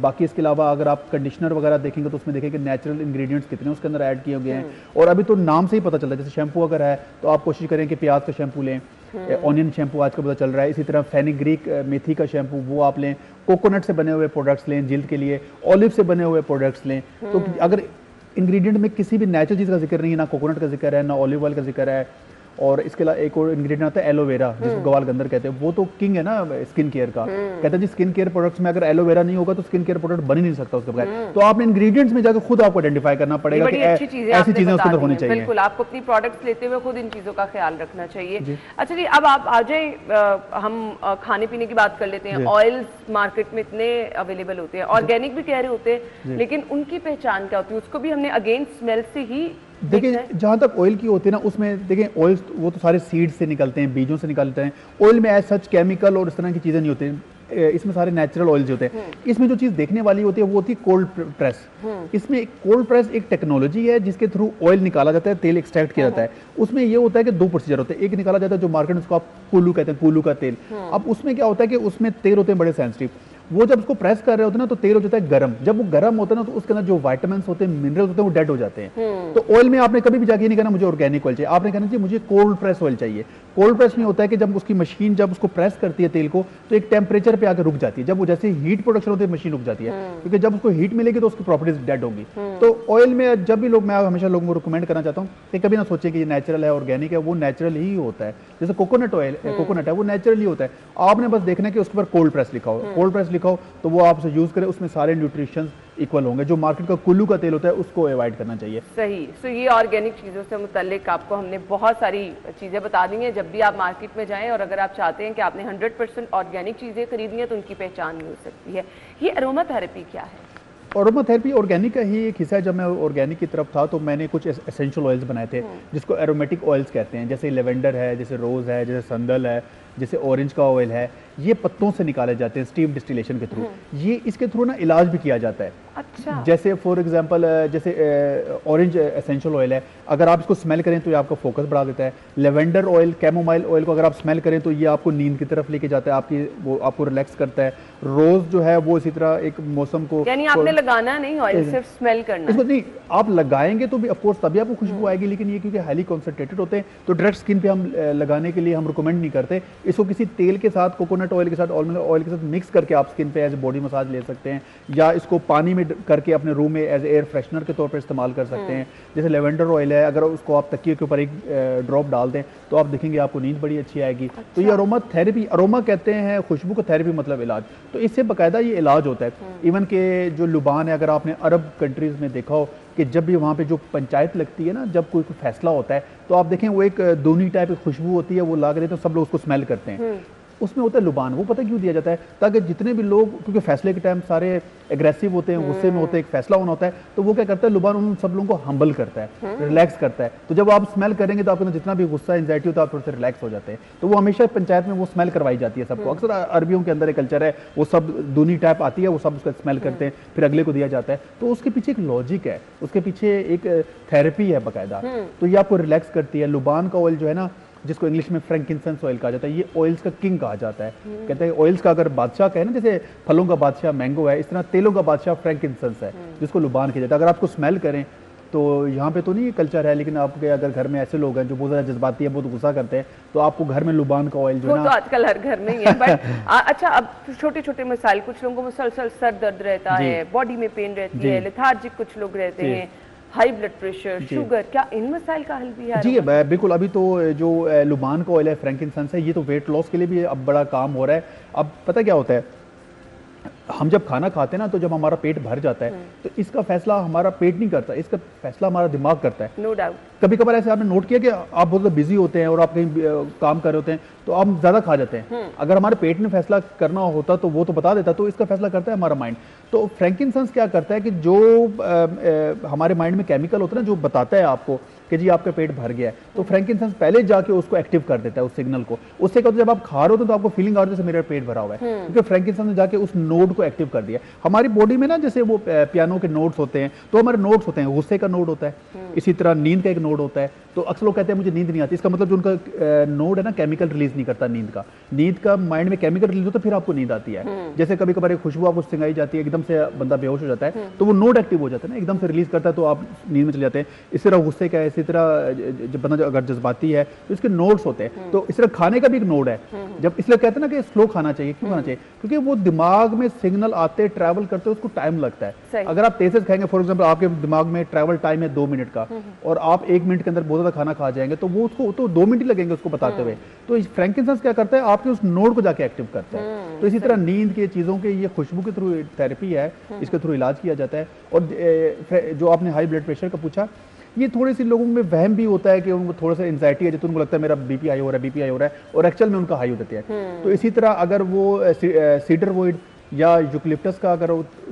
बाकी इसके अलावा अगर आप कंडीशनर वगैरह देखेंगे तो उसमें देखेंगे नेचुरल इंग्रेडिएंट्स कितने उसके अंदर ऐड किए गए हैं। और अभी तो नाम से ही पता चलता है, जैसे शैम्पू अगर है तो आप कोशिश करें कि प्याज का शैम्पू लें, ऑनियन शैम्पू आज का पता चल रहा है। इसी तरह फेनिग्रीक मेथी का शैम्पू वो आप लें, कोकोनट से बने हुए प्रोडक्ट्स लें जिल्द के लिए, ऑलिव से बने हुए प्रोडक्ट्स लें। तो अगर इंग्रेडिएंट में किसी भी नेचुरल चीज़ का जिक्र नहीं है, ना कोकोनट का जिक्र है, ना ऑलिव ऑयल का जिक्र है, और इसके अलावा एक और इंग्रेडिएंट आता है एलोवेरा, जिसको गवाल गंदर कहते हैं, वो तो किंग है ना स्किन केयर का। कहते हैं जी स्किन केयर प्रोडक्ट्स में अगर एलोवेरा नहीं होगा तो स्किन केयर प्रोडक्ट बन ही नहीं सकता उसके बगैर। तो आपने इंग्रेडिएंट्स में जाकर खुद आपको आइडेंटिफाई करना पड़ेगा कि ऐसी चीजें उसके अंदर होनी चाहिए। बिल्कुल, आपको अपनी प्रोडक्ट्स लेते हुए खुद इन चीजों का ख्याल रखना चाहिए। अच्छा जी, अब आप आ जाए, हम खाने पीने की बात कर लेते हैं। ऑयल्स मार्केट में इतने अवेलेबल होते हैं, ऑर्गेनिक भी कह रहे होते हैं, लेकिन उनकी पहचान क्या होती है? उसको भी हमने अगेन स्मेल से ही देखिए, जहाँ तक ऑयल की होती है ना, उसमें देखिए ऑयल वो तो सारे सीड से निकलते हैं, बीजों से निकलते हैं। ऑयल में एज सच केमिकल और इस तरह की चीज़ें नहीं होती, इसमें सारे नेचुरल ऑयल्स होते हैं। इसमें जो चीज़ देखने वाली होती है वो होती है कोल्ड प्रेस। इसमें कोल्ड प्रेस एक टेक्नोलॉजी है जिसके थ्रू ऑयल निकाला जाता है, तेल एक्सट्रैक्ट किया जाता है। उसमें ये होता है कि 2 प्रोसीजर होते हैं। एक निकाला जाता है जो मार्केट में उसको आप कुल्लू कहते हैं, कुल्लू का तेल। अब उसमें क्या होता है कि उसमें तेल होते हैं बड़े सेंसिटिव, वो जब उसको प्रेस कर रहे होते हैं ना तो तेल हो जाता है गर्म। जब वो गर्म होता है ना तो उसके अंदर जो विटामिन्स होते हैं, मिनरल्स होते हैं, वो डेड हो जाते हैं। तो ऑयल में आपने कभी भी जाके नहीं कहना मुझे ऑर्गेनिक ऑयल चाहिए, आपने कहना चाहिए मुझे कोल्ड प्रेस ऑयल चाहिए। कोल्ड प्रेस में होता है कि जब उसकी मशीन जब उसको प्रेस करती है तेल को तो एक टेम्परेचर पे आकर रुक जाती है। जब वो जैसे हीट प्रोडक्शन होती है मशीन रुक जाती है, क्योंकि जब उसको हीट मिलेगी तो उसकी प्रॉपर्टीज डेड होंगी। तो ऑयल में जब भी लोग, मैं हमेशा लोगों को रिकमेंड करना चाहता हूँ कि कभी ना सोचें कि ये नेचुरल है, ऑर्गेनिक है, वो नेचुरल ही होता है। जैसे कोकोनट ऑयल, कोकोनट है, वो नेचुरल ही होता है। आपने बस देखना है कि उसके ऊपर कोल्ड प्रेस लिखा हो, कोल्ड प्रेस लिखा हो तो वो आप उसे यूज करें, उसमें सारे न्यूट्रिशन इक्वल होंगे। जो मार्केट का कुल्लू का तेल होता है उसको अवॉइड करना चाहिए। सही। सो ये ऑर्गेनिक चीज़ों से मुतल्लिक आपको हमने बहुत सारी चीज़ें बता दी हैं। जब भी आप मार्केट में जाएं और अगर आप चाहते हैं कि आपने 100% ऑर्गेनिक चीज़ें खरीदनी है तो उनकी पहचान भी हो सकती है। ये अरोमा थेरेपी क्या है? अरोमा थेरेपी ऑर्गेनिक का ही एक हिस्सा है। जब मैं ऑर्गेनिक की तरफ था तो मैंने कुछ एसेंशियल ऑयल्स बनाए थे जिसको एरोमेटिक ऑयल्स कहते हैं। जैसे लेवेंडर है, जैसे रोज़ है, जैसे संदल है, जैसे ऑरेंज का ऑयल है। ये पत्तों से निकाले जाते हैं स्टीम डिस्टिलेशन के थ्रू। ये इसके थ्रू ना इलाज भी किया जाता है। अच्छा। जैसे फॉर एग्जांपल जैसे ऑरेंज एसेंशियल ऑयल है, अगर आप इसको स्मेल करें तो ये आपका फोकस बढ़ा देता है। लेवेंडर ऑयल, कैमोमाइल ऑयल को अगर आप स्मेल करें तो ये आपको नींद की तरफ लेके जाता है, वो आपको रिलैक्स करता है। रोज जो है वो इसी तरह एक मौसम को, यानी आपने लगाना नहीं ऑयल, सिर्फ स्मेल करना इसको नहीं, आप लगाएंगे तो भी ऑफ कोर्स तभी आपको खुशबू आएगी, लेकिन ये क्योंकि हाईली कॉन्सेंट्रेटेड होते हैं तो डायरेक्ट स्किन पे हम लगाने के लिए हम रिकमेंड नहीं करते। इसको किसी तेल के साथ, कोकोनट ऑयल के साथ, ऑलमंड ऑयल के साथ मिक्स करके आप स्किन पे एज ए बॉडी मसाज ले सकते हैं, या इसको पानी में करके अपने रूम में एज एयर फ्रेशनर के तौर पर इस्तेमाल कर सकते हैं। जैसे लेवेंडर ऑयल है, अगर उसको आप तकिए के ऊपर एक ड्रॉप डाल दें तो आप देखेंगे आपको नींद बड़ी अच्छी आएगी। तो ये अरोमा थेरेपी, अरोमा कहते हैं खुशबू को, थेरेपी मतलब इलाज। तो इससे बाकायदा ये इलाज होता है। इवन के जो लुबान है, अगर आपने अरब कंट्रीज में देखा हो कि जब भी वहाँ पे जो पंचायत लगती है ना, जब कोई फैसला होता है तो आप देखें वो एक दूनी टाइप की खुशबू होती है, वो ला कर देते हैं, सब लोग उसको स्मेल करते हैं। उसमें होता है लुबान। वो पता क्यों दिया जाता है? ताकि जितने भी लोग, क्योंकि फैसले के टाइम सारे एग्रेसिव होते हैं, गुस्से में होते हैं, एक फैसला होना होता है, तो वो क्या करता है, लुबान उन सब लोगों को हम्बल करता है, रिलैक्स करता है। तो जब आप स्मेल करेंगे तो आपके जितना भी गुस्सा एंजाइटी होता है, आप थोड़े से रिलैक्स हो जाते हैं। तो वो हमेशा पंचायत में वो स्मेल करवाई जाती है सबको। अक्सर अरबियों के अंदर एक कल्चर है, वो सब दूनी टाइप आती है, वो सब उसका स्मेल करते हैं, फिर अगले को दिया जाता है। तो उसके पीछे एक लॉजिक है, उसके पीछे एक थेरेपी है बाकायदा। तो ये आपको रिलैक्स करती है। लुबान का ऑयल जो है ना, जिसको इंग्लिश में फ्रैंकिंसेंस ऑयल कहा जाता है, ये ऑयल्स का किंग कहा जाता है। कहते हैं ऑयल्स का अगर बादशाह कहे ना, जैसे फलों का बादशाह मैंगो है, इस तरह तेलों का बादशाह फ्रैंकिंसेंस है, जिसको लुबान किया जाता है। अगर आपको स्मेल करें तो यहाँ पे तो नहीं कल्चर है, लेकिन आपके अगर घर में ऐसे लोग हैं जो बहुत ज़्यादा जज्बाती है, बहुत गुस्सा करते हैं, तो आपको घर में लुबान का ऑयल जो है ना, तो आजकल हर घर में ही है। बट अच्छा, अब छोटे छोटे मसाइल, कुछ लोगों को मुसलसल सर दर्द रहता है, बॉडी में पेन रहती है, लेथार्जिक कुछ लोग रहते हैं, हाई ब्लड प्रेशर, शुगर, क्या इन मसाइल का हल भी है? जी बिल्कुल। अभी तो जो लुबान का ऑयल है, फ्रैंकिंसेंस है, ये तो वेट लॉस के लिए भी अब बड़ा काम हो रहा है। अब पता क्या होता है, हम जब खाना खाते हैं ना, तो जब हमारा पेट भर जाता है, तो इसका फैसला हमारा पेट नहीं करता, इसका फैसला हमारा दिमाग करता है। No doubt. कभी कभार ऐसे आपने नोट किया कि आप बहुत बिजी होते हैं और आप कहीं काम कर रहे होते हैं, तो आप ज्यादा खा जाते हैं। अगर हमारे पेट ने फैसला करना होता तो वो तो बता देता, तो इसका फैसला करता है हमारा माइंड। तो फ्रैंकिंसेंस क्या करता है कि जो हमारे माइंड में केमिकल होता है ना, जो बताता है आपको कि जी आपका पेट भर गया है, तो फ्रैंकिंसेंस पहले जाके उसको एक्टिव कर देता है, उस सिग्नल को। उससे क्या होता है, जब आप खा रहे हो तो आपको फीलिंग आ रही है जैसे मेरा पेट भरा हुआ है, क्योंकि फ्रैंकिंसेंस ने जाके उस नोड को एक्टिव कर दिया। हमारी बॉडी में ना जैसे वो पियानो के नोट्स होते हैं, तो हमारे नोट्स होते हैं, गुस्से का नोड होता है, इसी तरह नींद का एक नोड होता है। तो अक्सर लोग कहते हैं मुझे नींद नहीं आती, इसका मतलब जो उनका नोड है ना, केमिकल रिलीज नहीं करता नींद का माइंड में केमिकल रिलीज होता है, फिर आपको नींद आती है। जैसे कभी कभार एक खुशबू आपको सिंगाई जाती है, एकदम से बंदा बेहोश हो जाता है, तो वो नोड एक्टिव हो जाता है ना, एकदम से रिलीज करता है, तो आप नींद में चले जाते हैं। इसी तरह गुस्से का है, इसी तरह जब बंदा अगर जज्बाती है तो इसके नोड्स होते हैं। तो इस तरह खाने का भी एक नोड है। जब इसलिए कहते हैं ना कि स्लो खाना चाहिए, क्यों खाना चाहिए? क्योंकि वो दिमाग में सिग्नल आते ट्रैवल करते उसको टाइम लगता है। अगर आप तेज से खाएंगे, फॉर एग्जांपल आपके दिमाग में ट्रैवल टाइम है 2 मिनट का, और आप 1 मिनट के अंदर बहुत ज्यादा खाना खा जाएंगे, तो वो उसको तो 2 मिनट ही लगेंगे उसको बताते हुए। तो फ्रैंकिंसेंस क्या करता है, आपके उस नोड को जाके एक्टिव करता है। तो इसी तरह नींद की चीजों के ये खुशबू के थ्रू थेरेपी है, इसके थ्रू इलाज किया जाता है। और जो आपने हाई ब्लड प्रेशर का पूछा, ये थोड़ी सी लोगों में वहम भी होता है कि उनको थोड़ा सा एंजाइटी है, जो उनको लगता है मेरा बीपी हाई हो रहा है, और एक्चुअल में उनका हाई हो जाता है। तो इसी तरह अगर वो सीडरवुड या यूकलिप्टस का अगर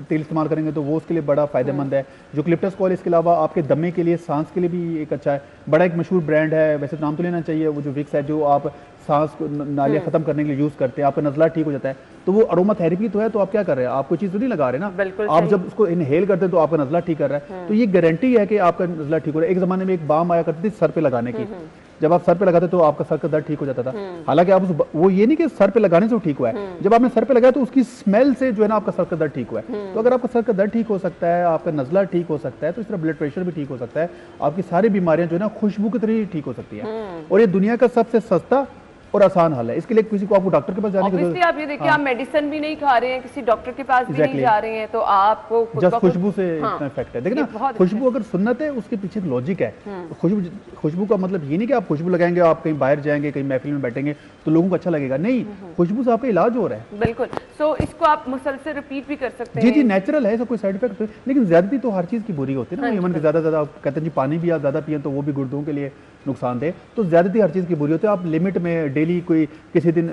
तेल इस्तेमाल करेंगे तो वो उसके लिए बड़ा फायदेमंद है। यूकलिप्टस ऑयल इसके अलावा आपके दमे के लिए, सांस के लिए भी एक अच्छा है। बड़ा एक मशहूर ब्रांड है, वैसे नाम तो लेना चाहिए, वो जो विक्स है, जो आप सांस को नालियाँ खत्म करने के लिए यूज करते हैं, आपका नजला ठीक हो जाता है। तो वो अरोमा थेरेपी तो है, तो आप क्या कर रहे हैं, आप कोई चीज तो नहीं लगा रहे ना, आप जब उसको इनहेल करते हैं तो आपका नजला ठीक कर रहा है। तो ये गारंटी है कि आपका नजला ठीक हो रहा है। एक जमाने में एक बाम आया करती थी सर पे लगाने की, जब आप सर पे लगाते तो आपका सर का दर्द ठीक हो जाता था। हालांकि आप वो ये नहीं कि सर पे लगाने से ठीक हुआ है, जब आपने सर पे लगाया तो उसकी स्मेल से जो है ना आपका सर का दर्द ठीक हुआ है। तो अगर आपका सर का दर्द ठीक हो सकता है, आपका नजला ठीक हो सकता है, तो इस तरह ब्लड प्रेशर भी ठीक हो सकता है। आपकी सारी बीमारियां जो है ना खुशबू के तरह ठीक हो सकती है। और ये दुनिया का सबसे सस्ता और आसान हल है। इसके लिए किसी को आपको डॉक्टर के पास जाने की जरूरत नहीं। आप ये देखिए, आप मेडिसिन भी नहीं खा रहे हैं, किसी डॉक्टर के पास भी नहीं जा रहे हैं, तो आपको जस्ट खुशबू से इतना इफेक्ट है। देखिए ना, खुशबू अगर सुन्नत है, उसके पीछे एक लॉजिक है। खुशबू का मतलब ये नहीं कि आप खुशबू लगाएंगे, आप कहीं बाहर जाएंगे, कहीं महफिल में बैठेंगे तो लोगों को अच्छा लगेगा, नहीं, खुशबू से आपका इलाज हो रहा है। बिल्कुल। सो इसको आप मुसलसल रिपीट भी कर सकते हैं। जी नेचुरल है, ऐसा कोई साइड इफेक्ट। लेकिन ज्यादती तो हर चीज की बुरी होती है ना। इवन ज्यादा कहते हैं जी पानी भी आप ज्यादा पिए तो वो भी गुर्दों के लिए नुकसानदेह। तो ज्यादती हर चीज की बुरी होती है। आप लिमिट में डेली कोई किसी दिन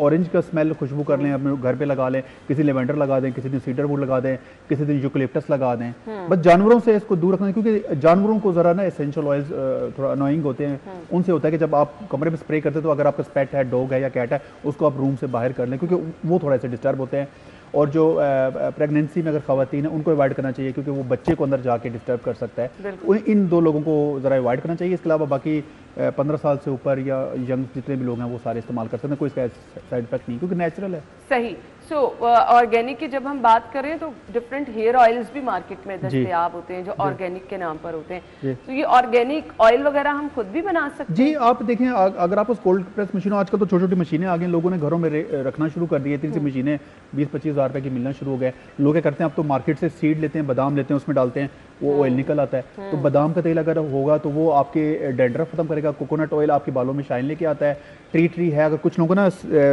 ऑरेंज का स्मेल खुशबू कर लें, अपने घर पे लगा लें, किसी लेवेंडर लगा दें, किसी दिन सीडरवुड लगा दें, किसी दिन यूकलिप्टस लगा दें। बस जानवरों से इसको दूर रखना है, क्योंकि जानवरों को जरा ना एसेंशियल ऑयल्स थोड़ा अनोइंग होते हैं। उनसे होता है कि जब आप कमरे में स्प्रे करते हैं तो अगर आपका पेट है, डॉग है या कैट है, उसको आप रूम से बाहर कर लें, क्योंकि वो थोड़ा सा डिस्टर्ब होते हैं। और जो प्रेगनेंसी में अगर खवातीन है उनको अवॉइड करना चाहिए, क्योंकि वो बच्चे को अंदर जाके डिस्टर्ब कर सकता है। इन 2 लोगों को जरा अवॉइड करना चाहिए। इसके अलावा बाकी 15 साल से ऊपर या यंग जितने भी लोग हैं वो सारे इस्तेमाल कर सकते हैं, कोई इसका साइड इफेक्ट नहीं, क्योंकि नेचुरल है। सही। सो ऑर्गेनिक की जब हम बात करें तो डिफरेंट हेयर ऑयल्स भी मार्केट में दस्तयाब होते हैं जो ऑर्गेनिक के नाम पर होते हैं। तो ये ऑर्गेनिक ऑयल वगैरह हम खुद भी बना सकते हैं? जी आप देखें, अगर आप उस कोल्ड प्रेस मशीनों, आजकल तो छोटी छोटी मशीनें आ गई, लोगों ने घरों में रखना शुरू कर दिए। 3 सी मशीनें 20-25 हज़ार रुपए की मिलना शुरू हो गए। लोग क्या करते हैं, अब तो मार्केट से सीड लेते हैं, बादाम लेते हैं, उसमें डालते हैं, वो ऑयल निकल आता है। तो बादाम का तेल अगर होगा तो वो आपके डैंड्रफ खत्म करेगा। कोकोनट ऑयल आपके बालों में शाइन लेके आता है। ट्री है, अगर कुछ लोगों को ना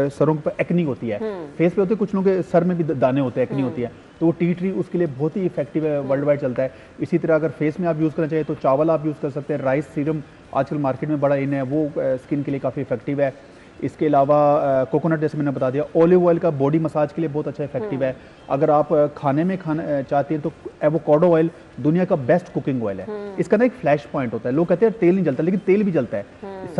सरों पर एक्नी होती है, फेस पे होती है, कुछ लोगों के सर में भी दाने होते हैं, एक्नी होती है, तो वो ट्री उसके लिए बहुत ही इफेक्टिव है, वर्ल्ड वाइड चलता है। इसी तरह अगर फेस में आप यूज़ करना चाहिए तो चावल आप यूज़ कर सकते हैं। राइस सीरम आजकल मार्केट में बड़ा इन है, वो स्किन के लिए काफ़ी इफेक्टिव है। इसके अलावा कोकोनट जैसे मैंने बता दिया। ऑलिव ऑयल का बॉडी मसाज के लिए बहुत अच्छा इफेक्टिव है। अगर आप खाने में खाना चाहती हैं तो एवोकाडो ऑयल दुनिया का बेस्ट कुकिंग ऑयल है। इसका ना एक फ्लैश पॉइंट होता है, लोग कहते हैं तेल नहीं जलता, लेकिन तेल भी जलता है।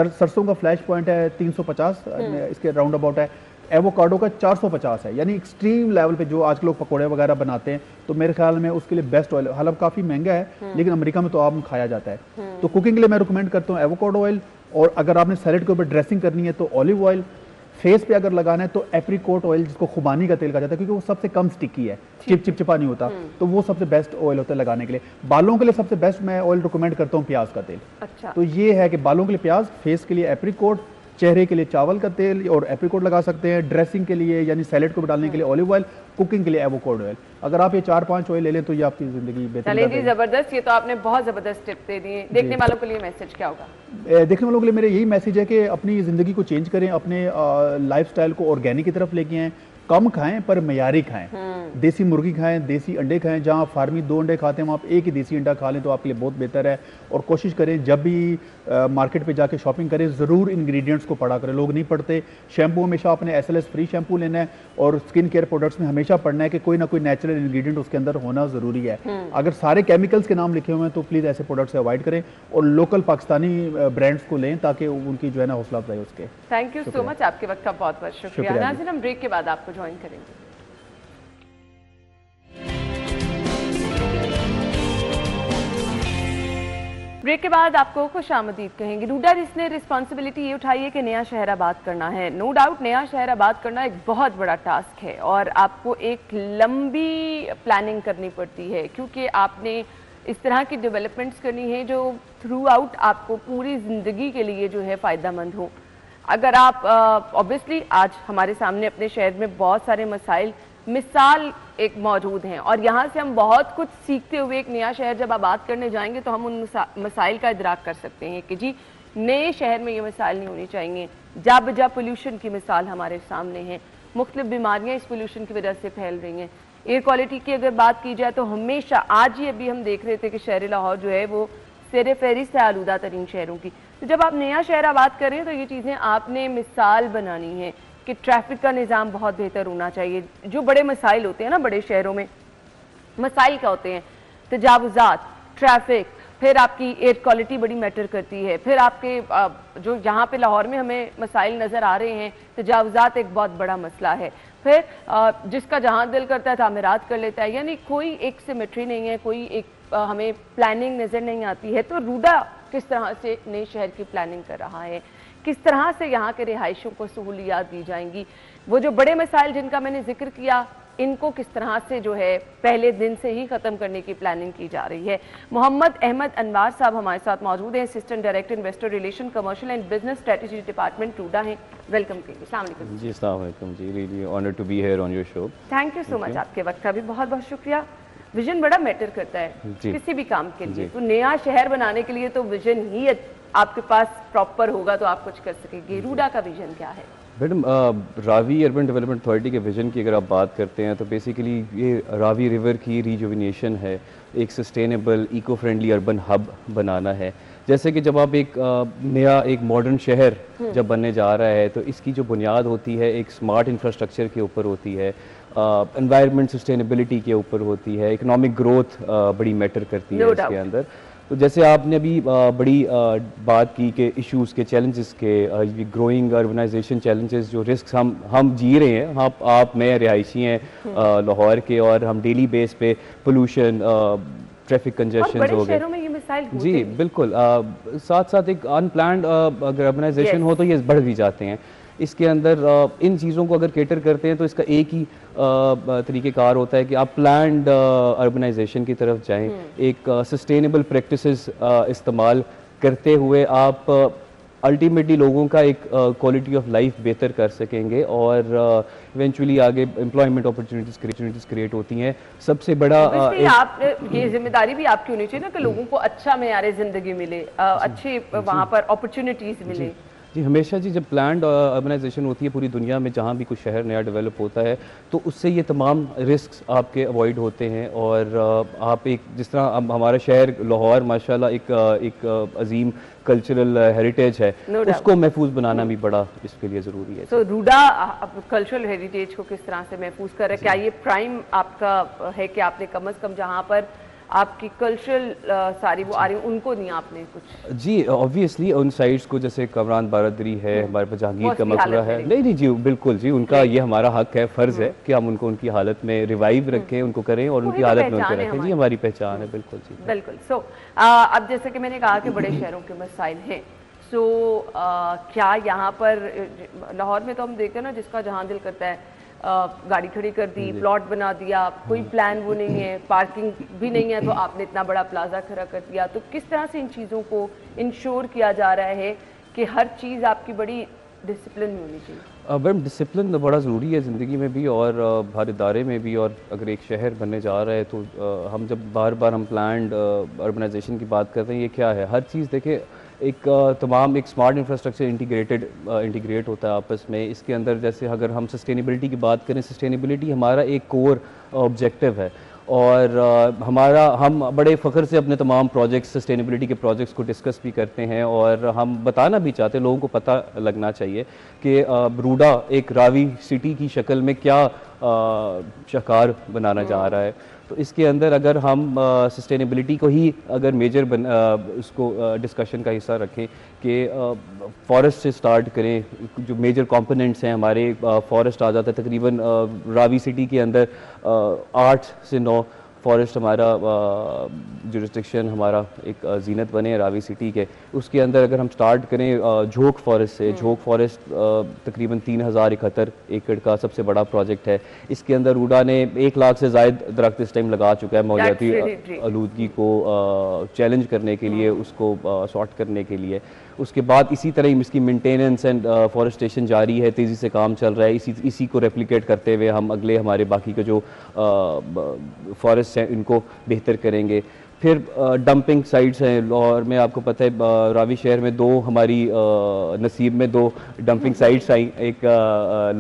सरसों का फ्लैश पॉइंट है 350 इसके राउंड अबाउट है। एवोकाडो का 450 है, यानी एक्सट्रीम लेवल पे जो आज लोग पकोड़े वगैरह बनाते हैं, तो मेरे ख्याल में उसके लिए बेस्ट ऑयल। हालांकि काफ़ी महंगा है लेकिन अमेरिका में तो आम खाया जाता है। तो कुकिंग के लिए मैं रिकमेंड करता हूँ एवोकाडो ऑयल। और अगर आपने सैलेड के ऊपर ड्रेसिंग करनी है तो ऑलिव ऑयल। फेस पे अगर लगाना है तो एप्रिकॉट ऑयल, जिसको खुबानी का तेल कहा जाता है, क्योंकि वो सबसे कम स्टिकी है, चिपचिपा नहीं होता, तो वो सबसे बेस्ट ऑयल होता है लगाने के लिए। बालों के लिए सबसे बेस्ट मैं ऑयल रिकमेंड करता हूँ प्याज का तेल। अच्छा। तो ये है कि बालों के लिए प्याज, फेस के लिए एप्रिकॉट, चेहरे के लिए चावल का तेल और एप्रिकॉट लगा सकते हैं, ड्रेसिंग के लिए यानी सैलेड को डालने के लिए ऑलिव ऑयल, कुकिंग के लिए एवोकाडो ऑयल। अगर आप ये 4-5 ऑयल ले लें तो ये आपकी जिंदगी बेहतर। चलिए जी, जबरदस्त, ये तो आपने बहुत जबरदस्त टिप दे दिए। देखने वालों के लिए मैसेज क्या होगा? देखने वालों के लिए मेरा यही मैसेज है कि अपनी जिंदगी को चेंज करें, अपने लाइफस्टाइल को ऑर्गेनिक की तरफ लेके आएं, कम खाएं पर मयारी खाएं। देसी मुर्गी खाएं, देसी अंडे खाएं। जहां फार्मी 2 अंडे खाते हैं वहाँ आप एक ही देसी अंडा खा लें तो आपके लिए बहुत बेहतर है। और कोशिश करें जब भी मार्केट पे जाके शॉपिंग करें ज़रूर इंग्रेडिएंट्स को पढ़ा करें। लोग नहीं पढ़ते। शैम्पू हमेशा आपने SLS फ्री शैम्पू लेना है और स्किन केयर प्रोडक्ट्स में हमेशा पढ़ना है कि कोई ना कोई नेचुरल इंग्रेडिएंट उसके अंदर होना ज़रूरी है। अगर सारे केमिकल्स के नाम लिखे हुए हैं तो प्लीज़ ऐसे प्रोडक्ट्स से अवॉइड करें और लोकल पाकिस्तानी ब्रांड्स को लें ताकि उनकी जो है ना हौसला अफजाई उसके। थैंक यू सो मच, आपके वक्त का बहुत बहुत शुक्रिया। नाज़रीन, हम ब्रेक के बाद आपको ज्वाइन करेंगे। ब्रेक के बाद आपको खुश आमदीद कहेंगे। रूडा इसने रिस्पॉन्सिबिलिटी ये उठाई है कि नया शहर आबाद करना है। नो डाउट नया शहर आबाद करना एक बहुत बड़ा टास्क है और आपको एक लंबी प्लानिंग करनी पड़ती है, क्योंकि आपने इस तरह की डेवलपमेंट्स करनी है जो थ्रू आउट आपको पूरी ज़िंदगी के लिए जो है फ़ायदेमंद हो। अगर आप ऑब्वियसली आज हमारे सामने अपने शहर में बहुत सारे मसाइल मिसाल एक मौजूद हैं और यहाँ से हम बहुत कुछ सीखते हुए एक नया शहर जब आबाद करने जाएंगे तो हम उन मसाइल का इदराक कर सकते हैं कि जी नए शहर में ये मसाइल नहीं होनी चाहिए। जब पोल्यूशन की मिसाल हमारे सामने है, मुख्तलिफ बीमारियाँ इस पोल्यूशन की वजह से फैल रही हैं। एयर क्वालिटी की अगर बात की जाए तो हमेशा आज ही अभी हम देख रहे थे कि शहर लाहौर जो है वो सेरे फहरिस्त है आलूदा तरीन शहरों की। तो जब आप नया शहर आबाद करें तो ये चीज़ें आपने मिसाल बनानी है कि ट्रैफिक का निज़ाम बहुत बेहतर होना चाहिए। जो बड़े मसाइल होते हैं ना बड़े शहरों में, मसाइल क्या होते हैं? तजावुज़ात, ट्रैफिक, फिर आपकी एयर क्वालिटी बड़ी मैटर करती है। फिर आपके जो यहाँ पे लाहौर में हमें मसाइल नज़र आ रहे हैं, तजावुज़ात एक बहुत बड़ा मसला है। फिर जिसका जहाँ दिल करता है तामीरात कर लेता है, यानी कोई एक सिमेट्री नहीं है, कोई एक हमें प्लानिंग नज़र नहीं आती है। तो रूडा किस तरह से नए शहर की प्लानिंग कर रहा है, किस तरह से यहाँ के रिहायशियों को सहूलियात दी जाएंगी, वो जो बड़े मसाइल जिनका मैंने जिक्र किया इनको किस तरह से जो है पहले दिन से ही ख़त्म करने की प्लानिंग की जा रही है। मोहम्मद अहमद अनवार साहब हमारे साथ मौजूद हैं, assistant director investor relation commercial and business strategy department RUDA हैं। वेलकम कीजिए। अस्सलाम वालेकुम जी। अस्सलाम वालेकुम ji, really honoured to be here on your show. Thank you so much, आपके वक्त का भी बहुत बहुत शुक्रिया। विजन बड़ा मैटर करता है किसी भी काम के लिए। तो नया शहर बनाने के लिए तो विजन ही आपके पास प्रॉपर होगा तो आप कुछ कर सकेंगे। रूडा का विजन क्या है? Madam, Ravi urban development authority के विजन की अगर आप बात करते हैं तो बेसिकली ये रावी रिवर की रिजुविनेशन है, एक sustainable eco friendly urban hub बनाना है। जैसे कि जब आप एक नया एक मॉडर्न शहर जब बनने जा रहा है तो इसकी जो बुनियाद होती है एक स्मार्ट इंफ्रास्ट्रक्चर के ऊपर होती है, एनवायरनमेंट सस्टेनेबिलिटी के ऊपर होती है, इकोनॉमिक ग्रोथ बड़ी मैटर करती है इसके अंदर। तो जैसे आपने अभी बड़ी बात की कि इश्यूज़ के, चैलेंजेस के, ग्रोइंग अर्बनाइजेशन चैलेंजेस, जो रिस्क हम जी रहे हैं, आप मैं रिहायशी हैं लाहौर के और हम डेली बेस पे पोल्यूशन, ट्रैफिक कंजेशन हो गए जी बिल्कुल। साथ साथ एक अनप्लान्ड अगर अर्बनाइजेशन हो तो ये बढ़ भी जाते हैं। इसके अंदर इन चीज़ों को अगर केटर करते हैं तो इसका एक ही तरीक़ेकार होता है कि आप प्लान्ड अर्बनाइजेशन की तरफ जाएं, एक सस्टेनेबल प्रैक्टिसेस इस्तेमाल करते हुए आप अल्टीमेटली लोगों का एक क्वालिटी ऑफ लाइफ बेहतर कर सकेंगे और इवेंचुअली आगे एम्प्लॉयमेंट अपॉर्चुनिटीज क्रिएट होती हैं। सबसे बड़ा आप ये जिम्मेदारी भी आपकी होनी चाहिए ना कि लोगों को अच्छा मेयार ज़िंदगी मिले, अच्छी वहाँ पर अपॉर्चुनिटीज़ मिले। जी हमेशा जी जब प्लान्ड अर्बनाइजेशन होती है पूरी दुनिया में, जहाँ भी कुछ शहर नया डेवलप होता है तो उससे ये तमाम रिस्क आपके अवॉइड होते हैं। और आप एक जिस तरह हमारा शहर लाहौर माशाल्लाह एक अजीम कल्चरल हेरिटेज है, उसको महफूज बनाना भी बड़ा इसके लिए ज़रूरी है। तो रूडा कल्चरल हेरिटेज को किस तरह से महफूज कर रहा है? क्या ये प्राइम आपका है कि आपने कम अज़ कम जहाँ पर आपकी कल्चरल सारी वो आ रही उनको नहीं आपने कुछ? जी ऑब्वियसली उन साइट्स को, जैसे कमरान बारादरी है, हमारे पास जहांगीर का मकबरा है, नहीं जी बिल्कुल जी, उनका ये हमारा हक है, फ़र्ज़ है कि हम उनको उनकी हालत में रिवाइव रखें, उनको करें और उनकी हालत में उनको रखें। जी हमारी पहचान है, बिल्कुल जी बिल्कुल। सो अब जैसे कि मैंने कहा कि बड़े शहरों के मसाइल हैं, सो क्या यहाँ पर लाहौर में तो हम देखते हैं ना, जिसका जहाँ दिल करता है गाड़ी खड़ी कर दी, प्लॉट बना दिया, कोई प्लान वो नहीं है, पार्किंग भी नहीं है, तो आपने इतना बड़ा प्लाजा खड़ा कर दिया। तो किस तरह से इन चीज़ों को इंश्योर किया जा रहा है कि हर चीज़ आपकी बड़ी डिसिप्लिन में होनी चाहिए? मैम डिसिप्लिन बड़ा ज़रूरी है ज़िंदगी में भी और हर इदारे में भी। और अगर एक शहर बनने जा रहा है तो हम जब बार बार हम प्लान्ड अर्बनाइजेशन की बात करते हैं, ये क्या है, हर चीज़ देखें एक तमाम एक स्मार्ट इंफ्रास्ट्रक्चर इंटीग्रेट होता है आपस में। इसके अंदर जैसे अगर हम सस्टेनेबिलिटी की बात करें, सस्टेनेबिलिटी हमारा एक कोर ऑब्जेक्टिव है और हम बड़े फ़ख्र से अपने तमाम प्रोजेक्ट्स, सस्टेनेबिलिटी के प्रोजेक्ट्स को डिस्कस भी करते हैं और हम बताना भी चाहते हैं, लोगों को पता लगना चाहिए कि रूडा एक रावी सिटी की शक्ल में क्या शकार बनाना जा रहा है। तो इसके अंदर अगर हम सस्टेनेबिलिटी को ही अगर मेजर उसको डिस्कशन का हिस्सा रखें कि फॉरेस्ट से स्टार्ट करें, जो मेजर कंपोनेंट्स हैं हमारे, फॉरेस्ट आ जाता है तकरीबन रावी सिटी के अंदर 8 से 9 फॉरेस्ट हमारा जुरिस्डिक्शन हमारा एक जीनत बने हैं रावी सिटी के। उसके अंदर अगर हम स्टार्ट करें झोंक फॉरेस्ट से, झोंक फॉरेस्ट तकरीबन 3071 एकड़ का सबसे बड़ा प्रोजेक्ट है। इसके अंदर रूडा ने 1 लाख से ज़ायद दरख्त इस टाइम लगा चुका है माहौलियाती आलूदगी को चैलेंज करने के लिए, उसको सॉर्ट करने के लिए। उसके बाद इसी तरह इसकी मेंटेनेंस एंड फॉरेस्टेशन जारी है, तेज़ी से काम चल रहा है। इसी को रेप्लिकेट करते हुए हम अगले हमारे बाकी के जो फॉरेस्ट हैं इनको बेहतर करेंगे। फिर डंपिंग साइट्स हैं लाहौर में, आपको पता है रावी शहर में 2 हमारी नसीब में 2 डंपिंग साइट्स आई, एक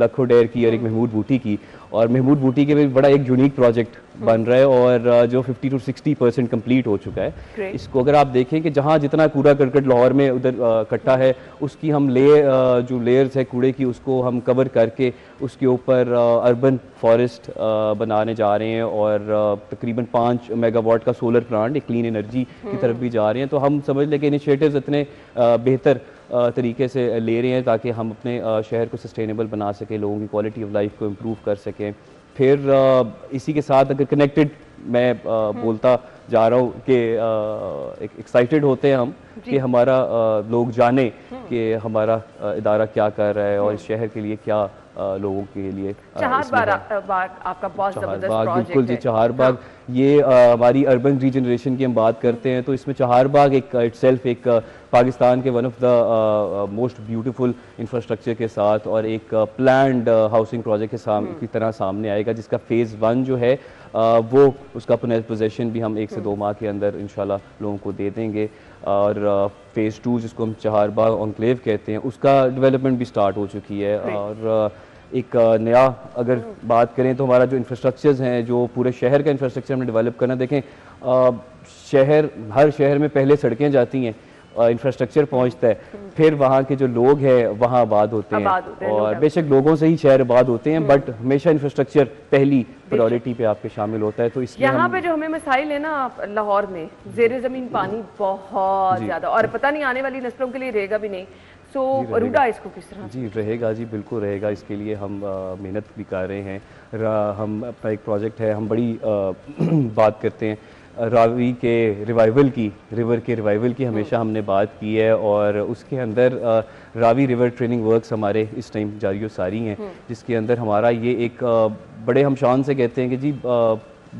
लखो डेर की और एक महमूद बूटी की। और महमूद बूटी के भी बड़ा एक यूनिक प्रोजेक्ट बन रहा है और जो 50 to 60% कंप्लीट हो चुका है। इसको अगर आप देखें कि जहाँ जितना कूड़ा करकट लाहौर में उधर इकट्ठा है, उसकी हम जो लेयर्स है कूड़े की, उसको हम कवर करके उसके ऊपर अर्बन फॉरेस्ट बनाने जा रहे हैं और तकरीबन 5 मेगावाट का सोलर प्लांट एक क्लीन एनर्जी की तरफ भी जा रहे हैं। तो हम समझ लें कि इनिशिएटिव्स इतने बेहतर तरीके से ले रहे हैं ताकि हम अपने शहर को सस्टेनेबल बना सकें, लोगों की क्वालिटी ऑफ लाइफ को इम्प्रूव कर सकें। फिर इसी के साथ अगर कनेक्टेड मैं बोलता जा रहा हूँ कि एक्साइटेड होते हैं हम कि हमारा लोग जाने कि हमारा इदारा क्या कर रहा है और इस शहर के लिए क्या लोगों के लिए। चहारबाग आपका बहुत ज़बरदस्त प्रोजेक्ट है। बिल्कुल जी, चहारबाग ये हमारी अर्बन रीजनरेशन की हम बात करते हैं तो इसमें चहारबाग एक इटसेल्फ एक पाकिस्तान के one of the most beautiful infrastructure के साथ और एक प्लान्ड हाउसिंग प्रोजेक्ट की तरह सामने आएगा, जिसका फ़ेज़ 1 जो है वो उसका पोजेशन भी हम 1 से 2 माह के अंदर इंशाल्लाह लोगों को दे देंगे। और फ़ेज़ 2 जिसको हम चहारबाग एन्क्लेव कहते हैं, उसका डेवलपमेंट भी स्टार्ट हो चुकी है। और एक नया अगर बात करें तो हमारा जो इंफ्रास्ट्रक्चर्स हैं, जो पूरे शहर का इंफ्रास्ट्रक्चर हमने डेवलप करना, देखें हर शहर में पहले सड़कें जाती हैं, इंफ्रास्ट्रक्चर पहुंचता है, फिर वहाँ के जो लोग हैं वहाँ आबाद होते हैं और बेशक लोगों से ही शहर आबाद होते हैं, बट हमेशा इंफ्रास्ट्रक्चर पहली प्रायोरिटी पे आपके शामिल होता है। तो इसलिए यहाँ पे जो हमें मसाइल है ना लाहौर में, ज़ेरे ज़मीन पानी बहुत ज़्यादा और पता नहीं आने वाली नस्लों के लिए रहेगा भी नहीं। सो रूडा इसको किस तरह? जी रहेगा जी, बिल्कुल रहेगा। इसके लिए हम मेहनत भी कर रहे हैं। हम अपना एक प्रोजेक्ट है, हम बड़ी बात करते हैं रावी के रिवाइवल की, रिवर के रिवाइवल की हमेशा हमने बात की है और उसके अंदर रावी रिवर ट्रेनिंग वर्क्स हमारे इस टाइम जारी सारी हैं, जिसके अंदर हमारा ये एक बड़े हम शान से कहते हैं कि जी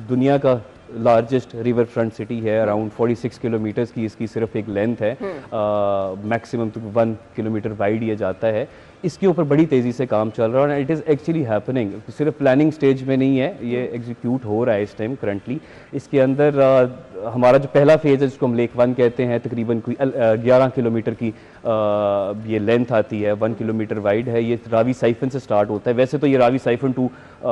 दुनिया का लार्जेस्ट रिवर फ्रंट सिटी है। अराउंड 46 किलोमीटर्स की इसकी सिर्फ एक लेंथ है, मैक्सिमम तो 1 किलोमीटर वाइड ये जाता है। इसके ऊपर बड़ी तेज़ी से काम चल रहा है और इट इज़ एक्चुअली हैपनिंग, सिर्फ प्लानिंग स्टेज में नहीं है, ये एग्जीक्यूट हो रहा है इस टाइम करंटली। इसके अंदर हमारा जो पहला फेज है जिसको हम लेक 1 कहते हैं, तकरीबन कोई 11 किलोमीटर की ये लेंथ आती है, 1 किलोमीटर वाइड है। ये रावी साइफन से स्टार्ट होता है। वैसे तो ये Ravi siphon to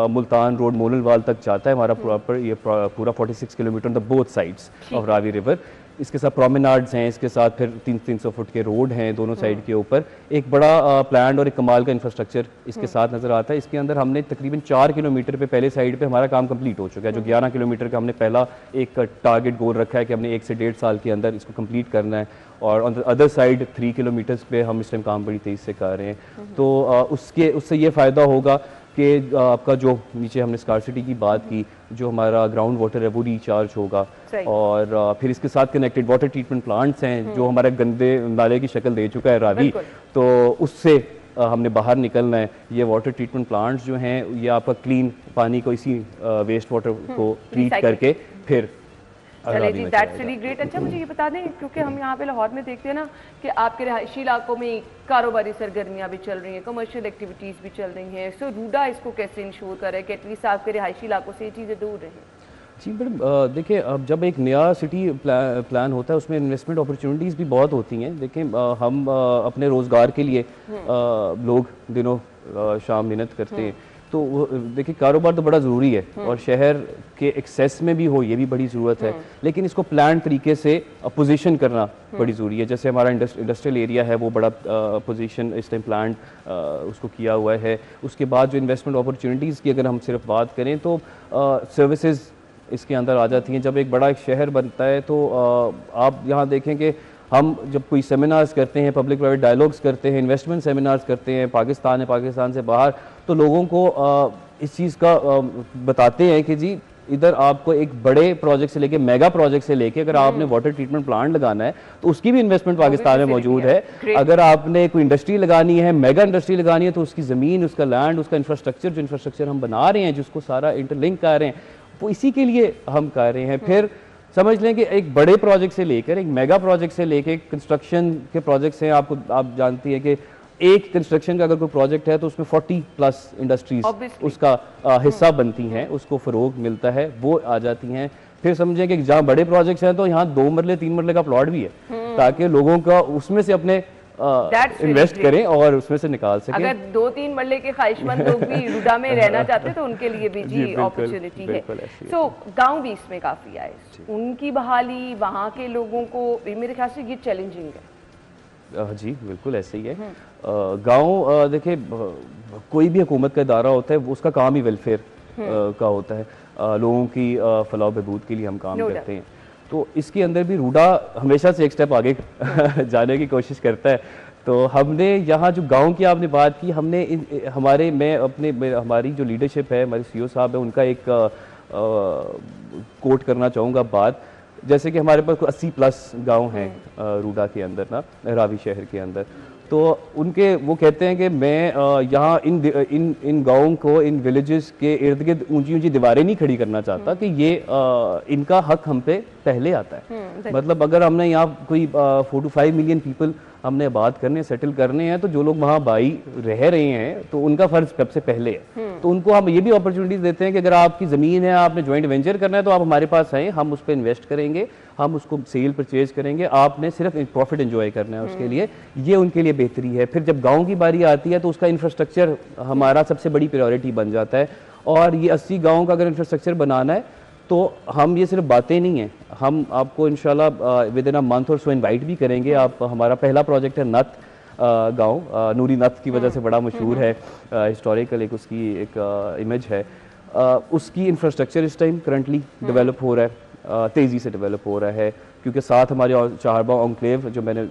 Multan road Mohlanwal तक जाता है हमारा प्रॉपर, ये पूरा 46 kilometre on the both sides of Ravi river. इसके साथ प्रोमेनाड्स हैं, इसके साथ फिर 300 फुट के रोड हैं दोनों साइड के ऊपर। एक बड़ा प्लान और एक कमाल का इंफ्रास्ट्रक्चर इसके साथ नज़र आता है। इसके अंदर हमने तकरीबन 4 किलोमीटर पे पहले साइड पे हमारा काम कंप्लीट हो चुका है। जो 11 किलोमीटर का हमने पहला एक टारगेट गोल रखा है कि हमने 1 से 1.5 साल के अंदर इसको कंप्लीट करना है, और on the other side 3 kilometres पे हम इस टाइम काम बड़ी तेज़ी से कर रहे हैं। तो उससे ये फ़ायदा होगा कि आपका जो नीचे हमने स्कार्सिटी की बात की, जो हमारा ग्राउंड वाटर है वो रिचार्ज होगा, और फिर इसके साथ कनेक्टेड वाटर ट्रीटमेंट प्लांट्स हैं जो हमारे गंदे नाले की शक्ल दे चुका है रावी, तो उससे हमने बाहर निकलना है। ये वाटर ट्रीटमेंट प्लांट्स जो हैं ये आपका क्लीन पानी को, इसी वेस्ट वाटर को ट्रीट करके फिर चलिए जी, दैट्स रियली ग्रेट। अच्छा मुझे ये बता दें, क्योंकि हम यहाँ पे लाहौर में देखते हैं ना कि आपके रहायशी इलाकों में कारोबारी सरगर्मियाँ भी चल रही हैं, कमर्शियल एक्टिविटीज़ भी चल रही हैं, सो रूडा इसको कैसे इंश्योर करे कि एटलीस्ट आपके रहायशी इलाकों से ये चीज़ें दूर रहें? जी मैडम, देखिए अब जब एक नया सिटी प्लान होता है उसमें इन्वेस्टमेंट अपॉर्चुनिटीज़ भी बहुत होती हैं। देखिए हम अपने रोज़गार के लिए लोग दिनों शाम मेहनत करते हैं, तो देखिए कारोबार तो बड़ा ज़रूरी है, और शहर के एक्सेस में भी हो ये भी बड़ी ज़रूरत है, लेकिन इसको प्लान तरीके से पोजीशन करना बड़ी ज़रूरी है। जैसे हमारा इंडस्ट्रियल एरिया है वो बड़ा पोजीशन इस टाइम प्लान उसको किया हुआ है। उसके बाद जो इन्वेस्टमेंट अपॉर्चुनिटीज़ की अगर हम सिर्फ बात करें तो सर्विसेज इसके अंदर आ जाती हैं। जब एक बड़ा एक शहर बनता है तो आप यहाँ देखें कि हम जब कोई सेमिनार्स करते हैं, पब्लिक प्राइवेट डायलॉग्स करते हैं, इन्वेस्टमेंट सेमिनार्स करते हैं, पाकिस्तान है, पाकिस्तान से बाहर, तो लोगों को इस चीज़ का बताते हैं कि जी इधर आपको एक बड़े प्रोजेक्ट से लेके मेगा प्रोजेक्ट से लेके अगर आपने वाटर ट्रीटमेंट प्लांट लगाना है तो उसकी भी इन्वेस्टमेंट पाकिस्तान में मौजूद है। अगर आपने कोई इंडस्ट्री लगानी है, मेगा इंडस्ट्री लगानी है, तो उसकी ज़मीन, उसका लैंड, उसका इंफ्रास्ट्रक्चर, जो इंफ्रास्ट्रक्चर हम बना रहे हैं जिसको सारा इंटरलिंक कर रहे हैं, वो इसी के लिए हम कर रहे हैं। फिर समझ लें कि एक बड़े प्रोजेक्ट से लेकर एक मेगा प्रोजेक्ट से लेकर कंस्ट्रक्शन के प्रोजेक्ट्स हैं। आप जानती हैं कि एक कंस्ट्रक्शन का अगर कोई प्रोजेक्ट है तो उसमें 40+ इंडस्ट्रीज उसका हिस्सा बनती हैं, उसको फ़रोग मिलता है, वो आ जाती हैं। फिर समझें कि जहाँ बड़े प्रोजेक्ट्स हैं तो यहाँ 2 मरले 3 मरले का प्लॉट भी है, ताकि लोगों का उसमें से अपने इन्वेस्ट करें और उसमें से निकाल सकें। अगर 2-3 मरले के ख्वाहिशमंद लोग भी रूडा में रहना चाहते हैं तो उनके लिए भी जी अपॉर्चुनिटी है। सो गांव भी इसमें काफ़ी आए, उनकी बहाली, वहाँ के लोगों को, मेरे ख्याल से ये चैलेंजिंग है। जी बिल्कुल ऐसे ही है। गांव देखिए कोई भी हुकूमत का इदारा होता है उसका काम ही वेलफेयर का होता है, लोगों की फलाह बहबूद के लिए हम काम करते हैं। तो इसके अंदर भी रूडा हमेशा से एक स्टेप आगे जाने की कोशिश करता है। तो हमने यहाँ जो गांव की आपने बात की, हमने हमारी जो लीडरशिप है, हमारे सीईओ साहब है, उनका एक कोट करना चाहूँगा बात। जैसे कि हमारे पास 80+ गांव हैं रूडा के अंदर ना, रावी शहर के अंदर, तो उनके वो कहते हैं कि मैं यहाँ इन गाँवों को, इन विलेजेस के इर्द गिर्द ऊंची ऊंची दीवारें नहीं खड़ी करना चाहता कि ये इनका हक हम पे पहले आता है। मतलब अगर हमने यहाँ कोई 4 to 5 मिलियन पीपल हमने बात करने, सेटल करने हैं, तो जो लोग वहाँ भाई रह रहे हैं तो उनका फर्ज सबसे पहले है। तो उनको हम ये भी अपॉर्चुनिटीज देते हैं कि अगर आपकी ज़मीन है, आपने ज्वाइंट वेंचर करना है, तो आप हमारे पास आएँ, हम उस पर इन्वेस्ट करेंगे, हम उसको सेल परचेज करेंगे, आपने सिर्फ प्रॉफिट एंजॉय करना है उसके लिए, ये उनके लिए बेहतरी है। फिर जब गाँव की बारी आती है तो उसका इंफ्रास्ट्रक्चर हमारा सबसे बड़ी प्रायोरिटी बन जाता है। और ये 80 गाँव का अगर इंफ्रास्ट्रक्चर बनाना है तो हम ये सिर्फ बातें नहीं हैं, हम आपको इंशाल्लाह विद इन अ मंथ और सो इनवाइट भी करेंगे। आप हमारा पहला प्रोजेक्ट है नत गांव, नूरी नत की वजह से बड़ा मशहूर है, हिस्टोरिकल एक उसकी एक इमेज है। उसकी इंफ्रास्ट्रक्चर इस टाइम करंटली डेवलप हो रहा है, तेज़ी से डेवलप हो रहा है, क्योंकि साथ हमारे चाहरबाग ऑन्क्लेव जो मैंने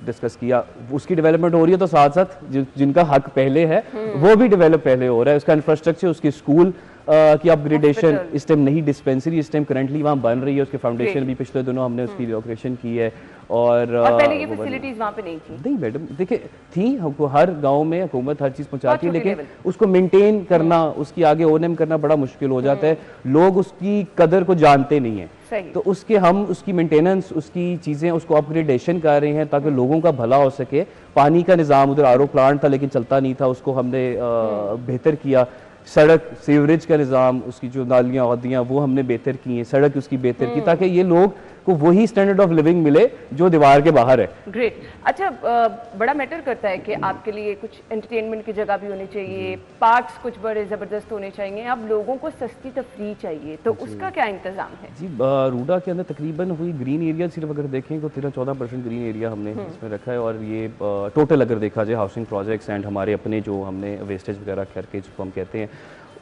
डिस्कस किया उसकी डेवलपमेंट हो रही है, तो साथ साथ जिनका हक पहले है वो भी डेवलप पहले हो रहा है। उसका इंफ्रास्ट्रक्चर, उसकी स्कूल की अपग्रेडेशन इस टाइम नहीं, डिस्पेंसरी इस टाइम करंटली वहाँ बन रही है, उसके फाउंडेशन भी पिछले दिनों हमने उसकी रिनोवेशन की है। और पहले ये फैसिलिटीज वहाँ पे नहीं थी। नहीं मैडम, देखिए थी, हमको हर गांव में हुकूमत हर चीज़ पहुँचाती है, लेकिन उसको मेंटेन करना, उसकी आगे ओएनएम करना बड़ा मुश्किल हो जाता है, लोग उसकी कदर को जानते नहीं हैं। तो उसके हम उसकी मेंटेनेंस, उसकी चीज़ें, उसको अपग्रेडेशन कर रहे हैं ताकि लोगों का भला हो सके। पानी का निज़ाम, उधर आरओ प्लांट था लेकिन चलता नहीं था, उसको हमने बेहतर किया। सड़क, सीवरेज का निज़ाम, उसकी जो नालियाँ औदियाँ वो हमने बेहतर की हैं, सड़क उसकी बेहतर की, ताकि ये लोग को वही स्टैंडर्ड ऑफ लिविंग मिले जो दीवार के बाहर है। ग्रेट। अच्छा, बड़ा मैटर करता है कि आपके लिए कुछ एंटरटेनमेंट की जगह भी होनी चाहिए, पार्क्स कुछ बड़े ज़बरदस्त होने चाहिए, अब लोगों को सस्ती तफरीह चाहिए, तो उसका क्या इंतज़ाम है? जी, रूडा के अंदर तकरीबन हुई ग्रीन एरिया सिर्फ अगर देखें तो 13-14% ग्रीन एरिया हमने इसमें रखा है, और ये टोटल अगर देखा जाए हाउसिंग प्रोजेक्ट्स एंड हमारे अपने जो हमने वेस्टेज वगैरह करके जिसको हम कहते हैं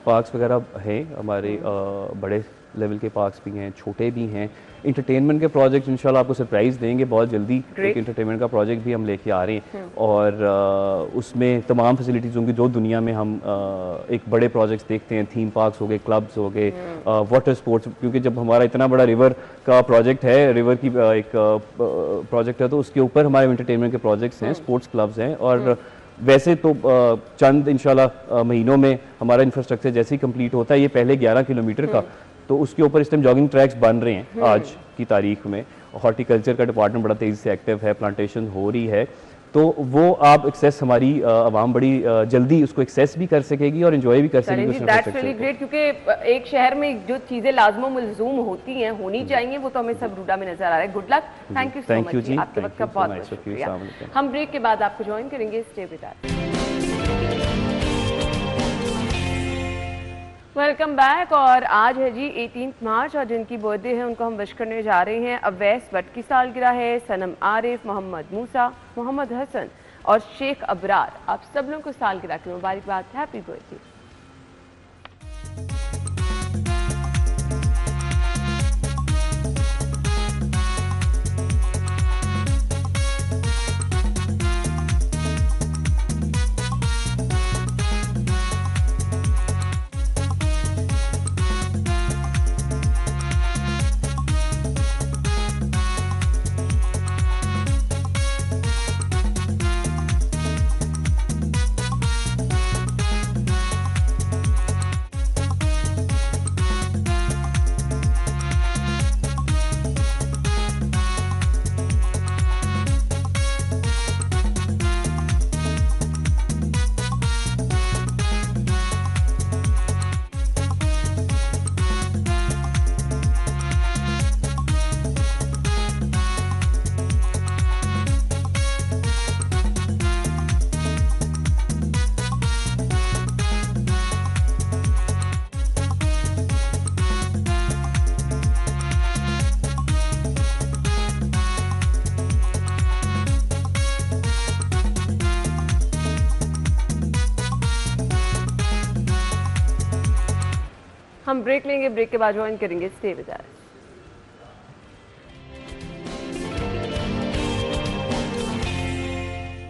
पार्क्स वगैरह हैं, हमारे बड़े लेवल के पार्क्स भी हैं, छोटे भी हैं। इंटरटेनमेंट के प्रोजेक्ट इंशाल्लाह आपको सरप्राइज़ देंगे बहुत जल्दी। एक इंटरटेनमेंट का प्रोजेक्ट भी हम लेके आ रहे हैं, और उसमें तमाम फैसिलिटीज़ होंगी जो दुनिया में हम एक बड़े प्रोजेक्ट्स देखते हैं। थीम पार्क्स हो गए, क्लब्स हो गए, वाटर स्पोर्ट्स, क्योंकि जब हमारा इतना बड़ा रिवर का प्रोजेक्ट है, रिवर की एक प्रोजेक्ट है, तो उसके ऊपर हमारे इंटरटेनमेंट के प्रोजेक्ट्स हैं, स्पोर्ट्स क्लब्स हैं। और वैसे तो चंद इंशाल्लाह महीनों में हमारा इंफ्रास्ट्रक्चर जैसे ही कंप्लीट होता है, ये पहले 11 किलोमीटर का, तो उसके ऊपर इस टाइम जॉगिंग ट्रैक्स बन रहे हैं आज की तारीख में। हॉर्टिकल्चर का डिपार्टमेंट बड़ा तेज़ी से एक्टिव है, प्लांटेशन हो रही है, तो वो आप एक्सेस हमारी आवाम बड़ी जल्दी उसको एक्सेस भी कर सकेगी और एंजॉय भी कर सकेगी। दैट्स रियली ग्रेट, क्योंकि एक शहर में जो चीज़ें लाजमो मलजूम होती हैं, होनी चाहिए, वो तो हमें सब रूडा में नजर आ रहा है। Good luck, thank you so much ji, आपके वक्त का बहुत बहुत शुक्रिया। हम ब्रेक के बाद आपको ज्वाइन करेंगे, stay with us. Welcome back. और आज है जी 18 मार्च, और जिनकी बर्थडे है उनको हम विश करने जा रहे हैं। अवैस भट्ट की सालगिरह है, सनम आरिफ, मोहम्मद मूसा, मोहम्मद हसन और शेख अबरार। आप सब लोगों को सालगिरह की मुबारकबाद, हैप्पी बर्थडे। हम ब्रेक लेंगे, ब्रेक के बाद ज्वाइन करेंगे, stay with us.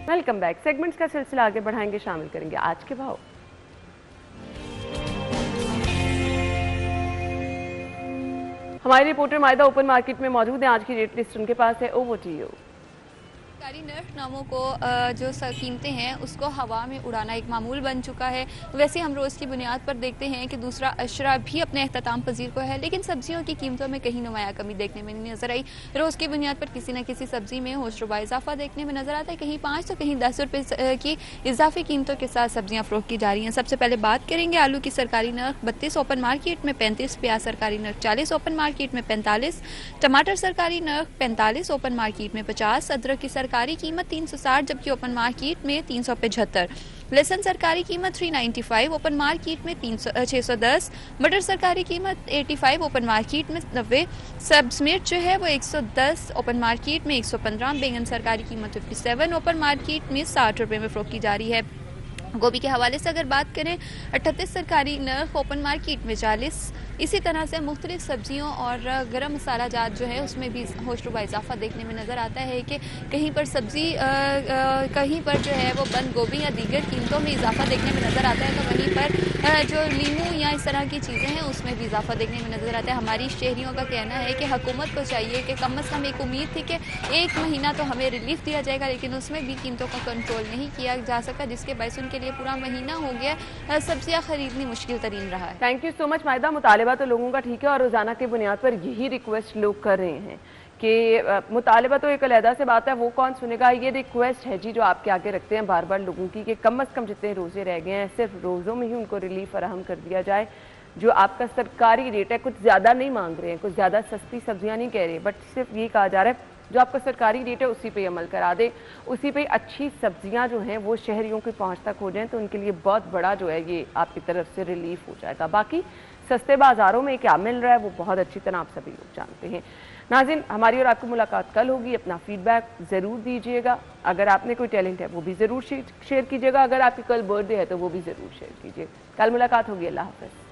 Welcome back. Segments का सिलसिला आगे बढ़ाएंगे, शामिल करेंगे आज के भाव। हमारे रिपोर्टर मायदा ओपन मार्केट में मौजूद है, आज की रेट लिस्ट उनके पास है। Over to you. सरकारी नरखनामों को जो कीमतें हैं उसको हवा में उड़ाना एक मामूल बन चुका है। वैसे हम रोज़ की बुनियाद पर देखते हैं कि दूसरा अशरा भी अपने अख्ताम पजीर को है, लेकिन सब्जियों की कीमतों में कहीं नुमाया कमी देखने में नहीं नजर आई। रोज़ की बुनियाद पर किसी न किसी सब्जी में होशरुबा इजाफा देखने में नजर आता है, कहीं 5 तो कहीं 10 रुपये की इजाफी कीमतों के साथ सब्जियाँ फरोख्त की जा रही हैं। सबसे पहले बात करेंगे आलू की सरकारी नर्ख 32 ओपन मार्केट में 35, प्याज सरकारी नर्ख 40 ओपन मार्केट में 45, टमाटर सरकारी नर्ख 45 ओपन मार्केट में 50, अदरक की सरकारी कीमत 360 जबकि ओपन मार्केट में 375, लहसुन सरकारी कीमत 395 ओपन मार्केट में 610, मटर सरकारी कीमत 85 ओपन मार्केट में 90, सब्ज मिर्च जो है वो 110 ओपन मार्केट में 115, बैंगन सरकारी कीमत 57 ओपन मार्केट में 60 रुपये में फरोख्त की जा रही है। गोभी के हवाले से अगर बात करें 38 सरकारी नर्ख ओपन मार्केट में 40। इसी तरह से मुख्तलिफ सब्जियों और गर्म मसाला जात जो है उसमें भी होशरुबा इजाफा देखने में नज़र आता है कि कहीं पर सब्जी कहीं पर जो है वो बंद गोभी या दीगर कीमतों में इजाफा देखने में नज़र आता है, तो वहीं पर जो लीमू या इस तरह की चीज़ें हैं उसमें भी इजाफा देखने में नज़र आता है। हमारी शहरियों का कहना है कि हुकूमत को चाहिए कि कम अज़ कम एक उम्मीद थी कि 1 महीना तो हमें रिलीफ दिया जाएगा, लेकिन उसमें भी कीमतों का कंट्रोल नहीं किया जा सका, जिसके बायस उनके लिए पूरा महीना हो गया सब्जियां खरीदनी मुश्किल तरीन रहा है। Thank you so much Maida. मुतालिबा तो लोगों का ठीक है और रोजाना की बुनियाद पर यही रिक्वेस्ट लोग कर रहे हैं कि मुतालिबा तो एक अलहदा से बात है, वो कौन सुनेगा। ये रिक्वेस्ट है जी जो आपके आगे रखते हैं बार बार लोगों की कि कम अज़ कम जितने रोज़े रह गए हैं सिर्फ रोज़ों में ही उनको रिलीफ फराहम कर दिया जाए। जो आपका सरकारी रेट है, कुछ ज़्यादा नहीं मांग रहे हैं, कुछ ज़्यादा सस्ती सब्जियां नहीं कह रहे, बट सिर्फ ये कहा जा रहा है जो आपका सरकारी रेट है उसी पे अमल करा दे, उसी पे अच्छी सब्जियां जो हैं वो शहरियों की पहुंच तक हो जाएं, तो उनके लिए बहुत बड़ा जो है ये आपकी तरफ से रिलीफ हो जाएगा। बाकी सस्ते बाज़ारों में क्या मिल रहा है वो बहुत अच्छी तरह आप सभी लोग जानते हैं। नाज़रीन, हमारी और आपकी मुलाकात कल होगी। अपना फीडबैक ज़रूर दीजिएगा। अगर आपने कोई टैलेंट है वो भी ज़रूर शेयर कीजिएगा। अगर आपकी कल बर्थडे है तो वो भी ज़रूर शेयर कीजिए। कल मुलाकात होगी। अल्लाह हाफ़िज़।